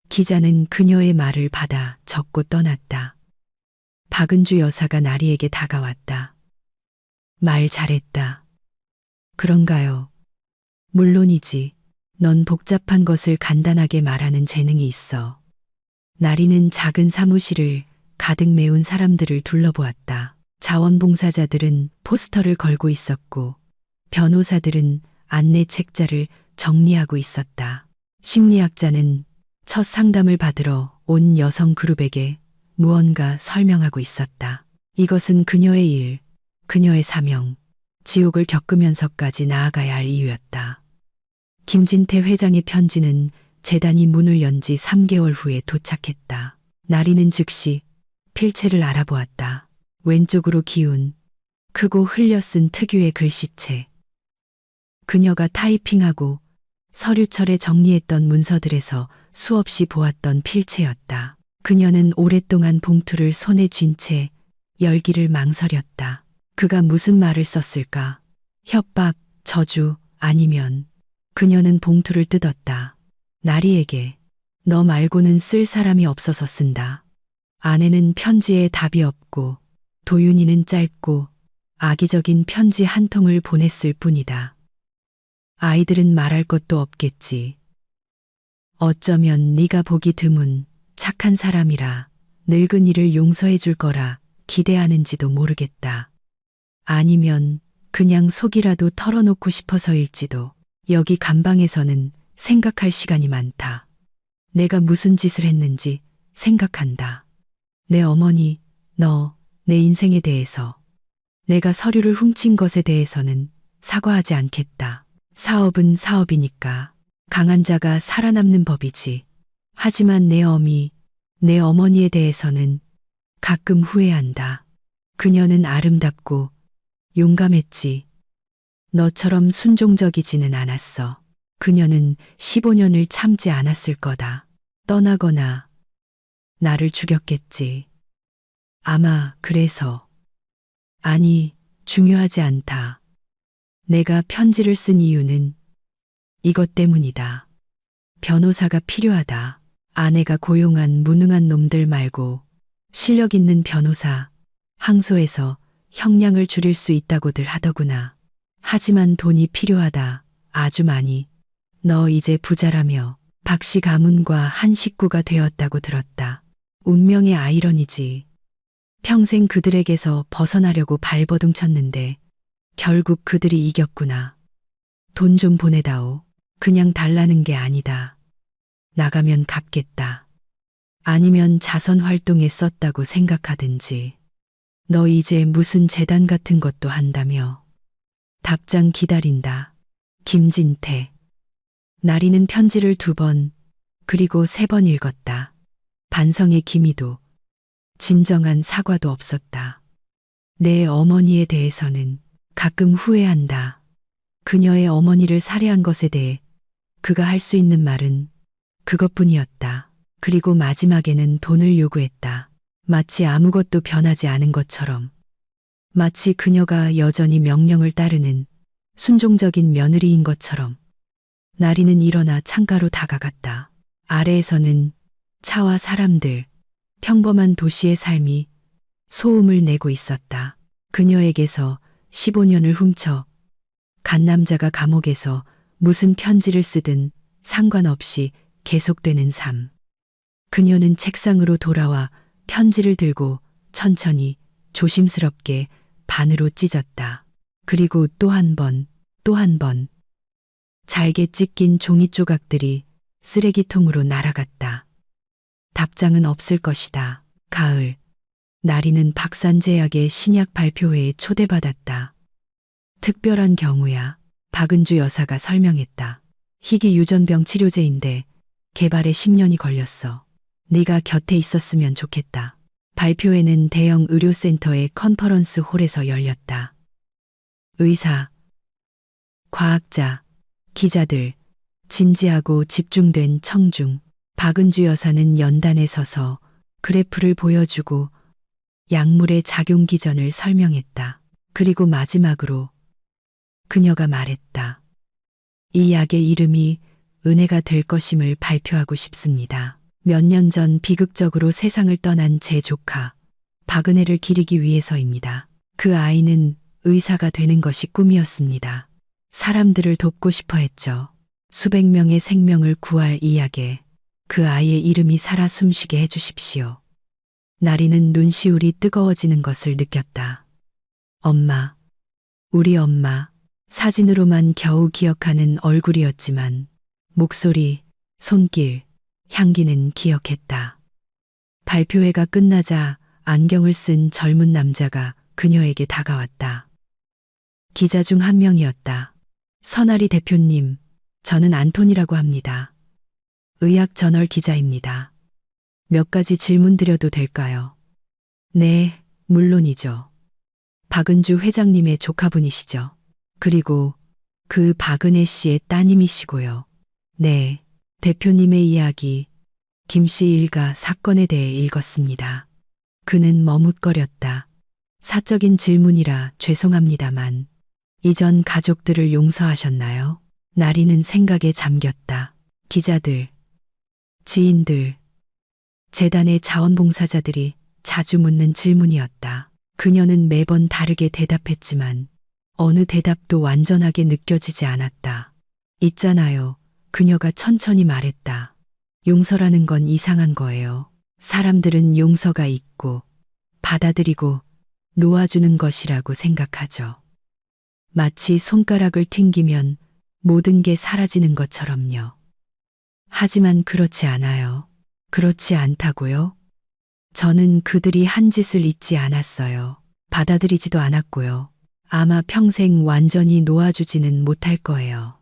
기자는 그녀의 말을 받아 적고 떠났다. 박은주 여사가 나리에게 다가왔다. 말 잘했다. 그런가요? 물론이지. 넌 복잡한 것을 간단하게 말하는 재능이 있어. 나리는 작은 사무실을 가득 메운 사람들을 둘러보았다. 자원봉사자들은 포스터를 걸고 있었고, 변호사들은 안내 책자를 정리하고 있었다. 심리학자는 첫 상담을 받으러 온 여성 그룹에게 무언가 설명하고 있었다. 이것은 그녀의 일, 그녀의 사명, 지옥을 겪으면서까지 나아가야 할 이유였다. 김진태 회장의 편지는 재단이 문을 연 지 3개월 후에 도착했다. 나리는 즉시 필체를 알아보았다. 왼쪽으로 기운, 크고 흘려 쓴 특유의 글씨체. 그녀가 타이핑하고 서류철에 정리했던 문서들에서 수없이 보았던 필체였다. 그녀는 오랫동안 봉투를 손에 쥔 채 열기를 망설였다. 그가 무슨 말을 썼을까? 협박, 저주, 아니면 그녀는 봉투를 뜯었다. 나리에게 너 말고는 쓸 사람이 없어서 쓴다. 아내는 편지에 답이 없고 도윤이는 짧고 악의적인 편지 한 통을 보냈을 뿐이다. 아이들은 말할 것도 없겠지. 어쩌면 네가 보기 드문 착한 사람이라 늙은이를 용서해 줄 거라 기대하는지도 모르겠다. 아니면 그냥 속이라도 털어놓고 싶어서일지도. 여기 감방에서는 생각할 시간이 많다. 내가 무슨 짓을 했는지 생각한다. 내 어머니, 너, 내 인생에 대해서. 내가 서류를 훔친 것에 대해서는 사과하지 않겠다. 사업은 사업이니까 강한 자가 살아남는 법이지. 하지만 내 어미, 내 어머니에 대해서는 가끔 후회한다. 그녀는 아름답고 용감했지. 너처럼 순종적이지는 않았어. 그녀는 15년을 참지 않았을 거다. 떠나거나 나를 죽였겠지. 아마 그래서. 아니, 중요하지 않다. 내가 편지를 쓴 이유는 이것 때문이다. 변호사가 필요하다. 아내가 고용한 무능한 놈들 말고 실력 있는 변호사, 항소해서 형량을 줄일 수 있다고들 하더구나. 하지만 돈이 필요하다. 아주 많이. 너 이제 부자라며 박씨 가문과 한 식구가 되었다고 들었다. 운명의 아이러니지. 평생 그들에게서 벗어나려고 발버둥 쳤는데 결국 그들이 이겼구나. 돈 좀 보내다오. 그냥 달라는 게 아니다. 나가면 갚겠다. 아니면 자선 활동에 썼다고 생각하든지. 너 이제 무슨 재단 같은 것도 한다며. 답장 기다린다. 김진태. 나리는 편지를 2번, 그리고 3번 읽었다. 반성의 기미도, 진정한 사과도 없었다. 내 어머니에 대해서는 가끔 후회한다. 그녀의 어머니를 살해한 것에 대해 그가 할 수 있는 말은 그것뿐이었다. 그리고 마지막에는 돈을 요구했다. 마치 아무것도 변하지 않은 것처럼. 마치 그녀가 여전히 명령을 따르는 순종적인 며느리인 것처럼. 나리는 일어나 창가로 다가갔다. 아래에서는 차와 사람들, 평범한 도시의 삶이 소음을 내고 있었다. 그녀에게서 15년을 훔쳐 간 남자가 감옥에서 무슨 편지를 쓰든 상관없이 계속되는 삶. 그녀는 책상으로 돌아와 편지를 들고 천천히 조심스럽게 반으로 찢었다. 그리고 또 한 번, 또 한 번. 잘게 찢긴 종이 조각들이 쓰레기통으로 날아갔다. 답장은 없을 것이다. 가을. 나리는 박산제약의 신약 발표회에 초대받았다. 특별한 경우야. 박은주 여사가 설명했다. 희귀 유전병 치료제인데 개발에 10년이 걸렸어. 네가 곁에 있었으면 좋겠다. 발표회는 대형 의료센터의 컨퍼런스 홀에서 열렸다. 의사, 과학자, 기자들, 진지하고 집중된 청중. 박은주 여사는 연단에 서서 그래프를 보여주고 약물의 작용 기전을 설명했다. 그리고 마지막으로 그녀가 말했다. 이 약의 이름이 은혜가 될 것임을 발표하고 싶습니다. 몇 년 전 비극적으로 세상을 떠난 제 조카, 박은혜를 기리기 위해서입니다. 그 아이는 의사가 되는 것이 꿈이었습니다. 사람들을 돕고 싶어 했죠. 수백 명의 생명을 구할 이 약에 그 아이의 이름이 살아 숨쉬게 해주십시오. 나리는 눈시울이 뜨거워지는 것을 느꼈다. 엄마, 우리 엄마, 사진으로만 겨우 기억하는 얼굴이었지만 목소리, 손길, 향기는 기억했다. 발표회가 끝나자 안경을 쓴 젊은 남자가 그녀에게 다가왔다. 기자 중 한 명이었다. 선아리 대표님, 저는 안톤이라고 합니다. 의학저널 기자입니다. 몇 가지 질문 드려도 될까요? 네, 물론이죠. 박은주 회장님의 조카분이시죠? 그리고 그 박은혜 씨의 따님이시고요. 네, 대표님의 이야기, 김 씨 일가 사건에 대해 읽었습니다. 그는 머뭇거렸다. 사적인 질문이라 죄송합니다만 이전 가족들을 용서하셨나요? 나리는 생각에 잠겼다. 기자들, 지인들, 재단의 자원봉사자들이 자주 묻는 질문이었다. 그녀는 매번 다르게 대답했지만 어느 대답도 완전하게 느껴지지 않았다. 있잖아요. 그녀가 천천히 말했다. 용서라는 건 이상한 거예요. 사람들은 용서가 있고 받아들이고 놓아주는 것이라고 생각하죠. 마치 손가락을 튕기면 모든 게 사라지는 것처럼요. 하지만 그렇지 않아요. 그렇지 않다고요? 저는 그들이 한 짓을 잊지 않았어요. 받아들이지도 않았고요. 아마 평생 완전히 놓아주지는 못할 거예요.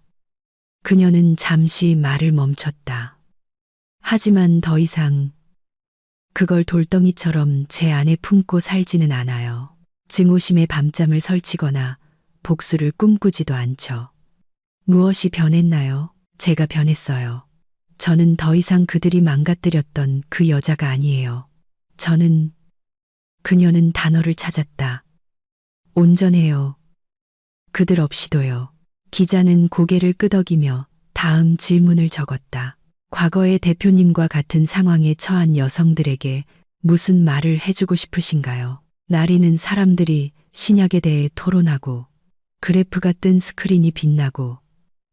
그녀는 잠시 말을 멈췄다. 하지만 더 이상 그걸 돌덩이처럼 제 안에 품고 살지는 않아요. 증오심에 밤잠을 설치거나 복수를 꿈꾸지도 않죠. 무엇이 변했나요? 제가 변했어요. 저는 더 이상 그들이 망가뜨렸던 그 여자가 아니에요. 그녀는 단어를 찾았다. 온전해요. 그들 없이도요. 기자는 고개를 끄덕이며 다음 질문을 적었다. 과거의 대표님과 같은 상황에 처한 여성들에게 무슨 말을 해주고 싶으신가요? 나리는 사람들이 신약에 대해 토론하고 그래프가 뜬 스크린이 빛나고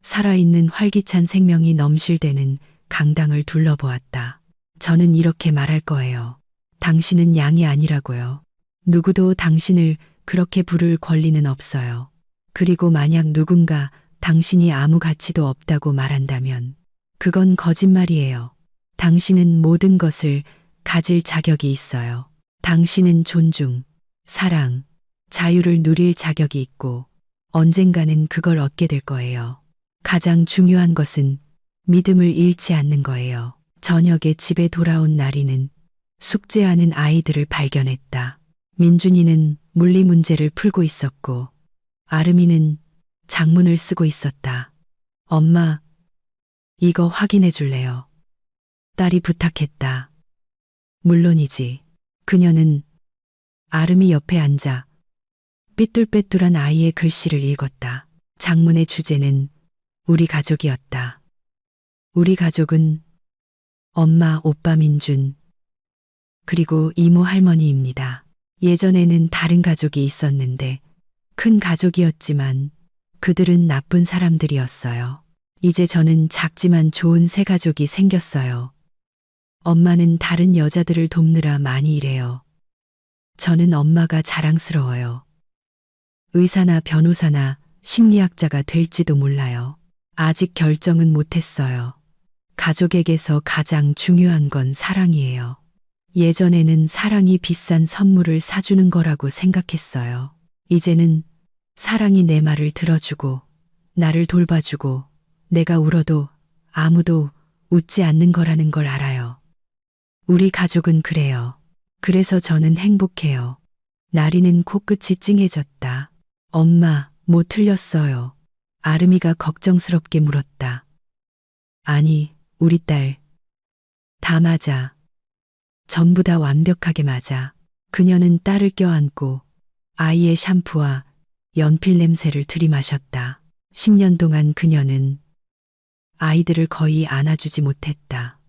살아있는 활기찬 생명이 넘실대는 강당을 둘러보았다. 저는 이렇게 말할 거예요. 당신은 양이 아니라고요. 누구도 당신을 그렇게 부를 권리는 없어요. 그리고 만약 누군가 당신이 아무 가치도 없다고 말한다면 그건 거짓말이에요. 당신은 모든 것을 가질 자격이 있어요. 당신은 존중, 사랑, 자유를 누릴 자격이 있고 언젠가는 그걸 얻게 될 거예요. 가장 중요한 것은 믿음을 잃지 않는 거예요. 저녁에 집에 돌아온 나리는 숙제하는 아이들을 발견했다. 민준이는 물리 문제를 풀고 있었고 아름이는 작문을 쓰고 있었다. 엄마, 이거 확인해 줄래요? 딸이 부탁했다. 물론이지. 그녀는 아름이 옆에 앉아 삐뚤빼뚤한 아이의 글씨를 읽었다. 작문의 주제는 우리 가족이었다. 우리 가족은 엄마, 오빠 민준, 그리고 이모 할머니입니다. 예전에는 다른 가족이 있었는데 큰 가족이었지만 그들은 나쁜 사람들이었어요. 이제 저는 작지만 좋은 새 가족이 생겼어요. 엄마는 다른 여자들을 돕느라 많이 일해요. 저는 엄마가 자랑스러워요. 의사나 변호사나 심리학자가 될지도 몰라요. 아직 결정은 못했어요. 가족에게서 가장 중요한 건 사랑이에요. 예전에는 사랑이 비싼 선물을 사주는 거라고 생각했어요. 이제는 사랑이 내 말을 들어주고 나를 돌봐주고 내가 울어도 아무도 웃지 않는 거라는 걸 알아요. 우리 가족은 그래요. 그래서 저는 행복해요. 나리는 코끝이 찡해졌다. 엄마, 뭐 틀렸어요? 아름이가 걱정스럽게 물었다. 아니, 우리 딸. 다 맞아. 전부 다 완벽하게 맞아. 그녀는 딸을 껴안고 아이의 샴푸와 연필 냄새를 들이마셨다. 10년 동안 그녀는 아이들을 거의 안아주지 못했다.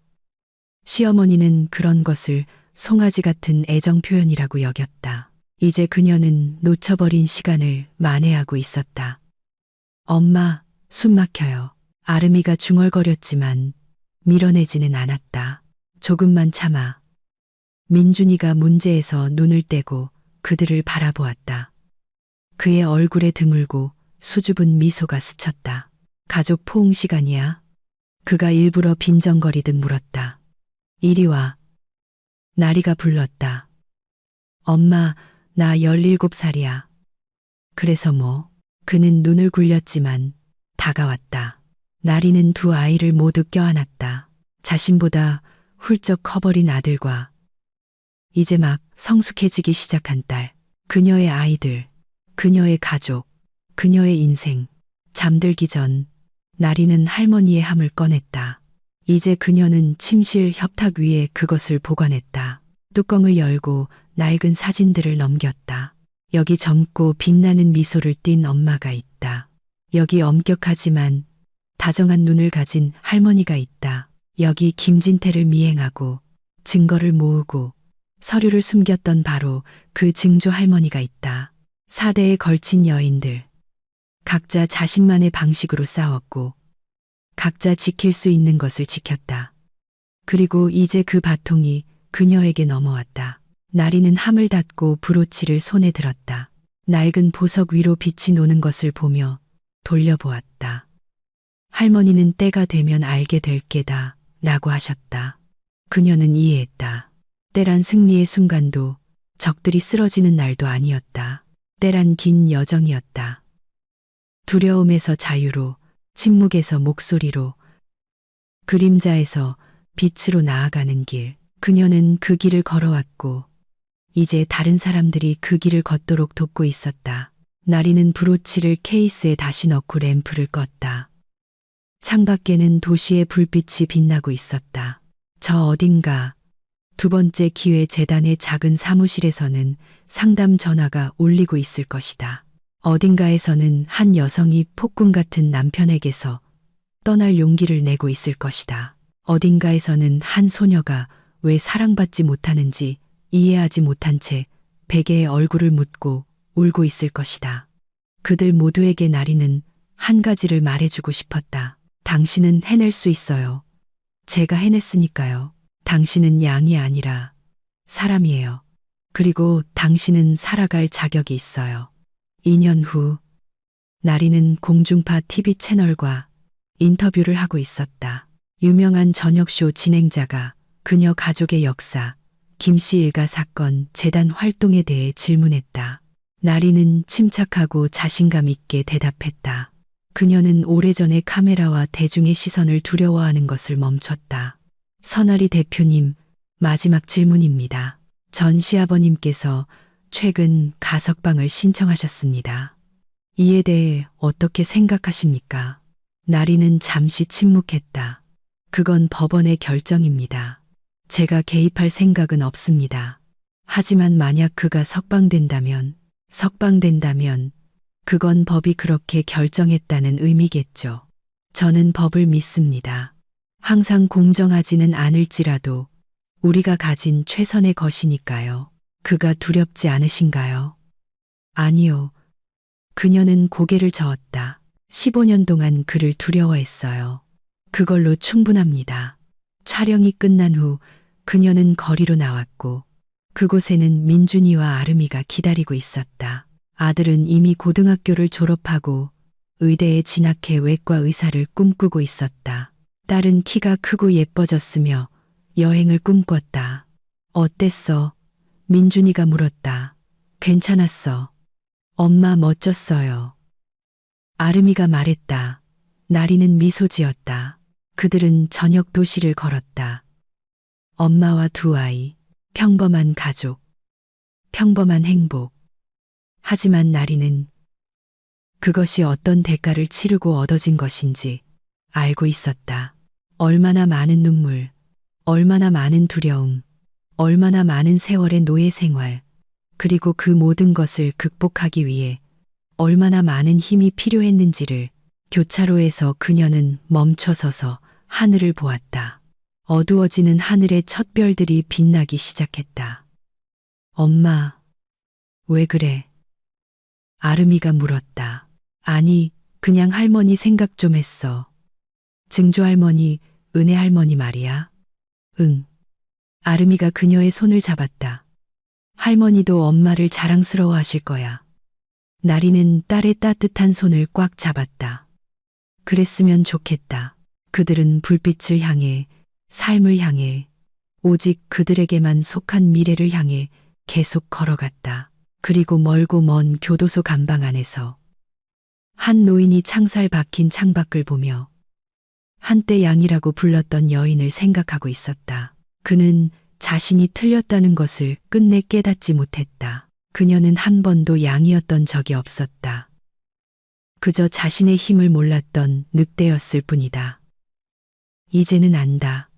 시어머니는 그런 것을 송아지 같은 애정 표현이라고 여겼다. 이제 그녀는 놓쳐버린 시간을 만회하고 있었다. 엄마, 숨 막혀요. 아름이가 중얼거렸지만 밀어내지는 않았다. 조금만 참아. 민준이가 문제에서 눈을 떼고 그들을 바라보았다. 그의 얼굴에 드물고 수줍은 미소가 스쳤다. 가족 포옹 시간이야? 그가 일부러 빈정거리듯 물었다. 이리 와. 나리가 불렀다. 엄마, 나 17살이야. 그래서 뭐? 그는 눈을 굴렸지만 다가왔다. 나리는 두 아이를 모두 껴안았다. 자신보다 훌쩍 커버린 아들과 이제 막 성숙해지기 시작한 딸, 그녀의 아이들, 그녀의 가족, 그녀의 인생. 잠들기 전 나리는 할머니의 함을 꺼냈다. 이제 그녀는 침실 협탁 위에 그것을 보관했다. 뚜껑을 열고 낡은 사진들을 넘겼다. 여기 젊고 빛나는 미소를 띤 엄마가 있다. 여기 엄격하지만 다정한 눈을 가진 할머니가 있다. 여기 김진태를 미행하고 증거를 모으고 서류를 숨겼던 바로 그 증조 할머니가 있다. 4대에 걸친 여인들. 각자 자신만의 방식으로 싸웠고 각자 지킬 수 있는 것을 지켰다. 그리고 이제 그 바통이 그녀에게 넘어왔다. 나리는 함을 닫고 브로치를 손에 들었다. 낡은 보석 위로 빛이 노는 것을 보며 돌려보았다. 할머니는 때가 되면 알게 될 게다 라고 하셨다. 그녀는 이해했다. 때란 승리의 순간도 적들이 쓰러지는 날도 아니었다. 때란 긴 여정이었다. 두려움에서 자유로, 침묵에서 목소리로, 그림자에서 빛으로 나아가는 길. 그녀는 그 길을 걸어왔고 이제 다른 사람들이 그 길을 걷도록 돕고 있었다. 나리는 브로치를 케이스에 다시 넣고 램프를 껐다. 창밖에는 도시의 불빛이 빛나고 있었다. 저 어딘가 두 번째 기회 재단의 작은 사무실에서는 상담 전화가 울리고 있을 것이다. 어딘가에서는 한 여성이 폭군 같은 남편에게서 떠날 용기를 내고 있을 것이다. 어딘가에서는 한 소녀가 왜 사랑받지 못하는지 이해하지 못한 채 베개에 얼굴을 묻고 울고 있을 것이다. 그들 모두에게 나리는 한 가지를 말해주고 싶었다. 당신은 해낼 수 있어요. 제가 해냈으니까요. 당신은 양이 아니라 사람이에요. 그리고 당신은 살아갈 자격이 있어요. 2년 후 나리는 공중파 TV 채널과 인터뷰를 하고 있었다. 유명한 저녁쇼 진행자가 그녀 가족의 역사, 김씨 일가 사건, 재단 활동에 대해 질문했다. 나리는 침착하고 자신감 있게 대답했다. 그녀는 오래전에 카메라와 대중의 시선을 두려워하는 것을 멈췄다. 선아리 대표님, 마지막 질문입니다. 전 시아버님께서 최근 가석방을 신청하셨습니다. 이에 대해 어떻게 생각하십니까? 나리는 잠시 침묵했다. 그건 법원의 결정입니다. 제가 개입할 생각은 없습니다. 하지만 만약 그가 석방된다면 그건 법이 그렇게 결정했다는 의미겠죠. 저는 법을 믿습니다. 항상 공정하지는 않을지라도 우리가 가진 최선의 것이니까요. 그가 두렵지 않으신가요? 아니요. 그녀는 고개를 저었다. 15년 동안 그를 두려워했어요. 그걸로 충분합니다. 촬영이 끝난 후 그녀는 거리로 나왔고 그곳에는 민준이와 아름이가 기다리고 있었다. 아들은 이미 고등학교를 졸업하고 의대에 진학해 외과 의사를 꿈꾸고 있었다. 딸은 키가 크고 예뻐졌으며 여행을 꿈꿨다. 어땠어? 민준이가 물었다. 괜찮았어. 엄마 멋졌어요. 아름이가 말했다. 나리는 미소 지었다. 그들은 저녁 도시를 걸었다. 엄마와 두 아이, 평범한 가족, 평범한 행복. 하지만 나리는 그것이 어떤 대가를 치르고 얻어진 것인지 알고 있었다. 얼마나 많은 눈물, 얼마나 많은 두려움, 얼마나 많은 세월의 노예 생활, 그리고 그 모든 것을 극복하기 위해 얼마나 많은 힘이 필요했는지를 교차로에서 그녀는 멈춰서서 하늘을 보았다. 어두워지는 하늘의 첫 별들이 빛나기 시작했다. 엄마, 왜 그래? 아름이가 물었다. 아니, 그냥 할머니 생각 좀 했어. 증조 할머니, 은혜 할머니 말이야. 응. 아름이가 그녀의 손을 잡았다. 할머니도 엄마를 자랑스러워 하실 거야. 나리는 딸의 따뜻한 손을 꽉 잡았다. 그랬으면 좋겠다. 그들은 불빛을 향해, 삶을 향해, 오직 그들에게만 속한 미래를 향해 계속 걸어갔다. 그리고 멀고 먼 교도소 감방 안에서 한 노인이 창살 박힌 창밖을 보며 한때 양이라고 불렀던 여인을 생각하고 있었다. 그는 자신이 틀렸다는 것을 끝내 깨닫지 못했다. 그녀는 한 번도 양이었던 적이 없었다. 그저 자신의 힘을 몰랐던 늑대였을 뿐이다. 이제는 안다.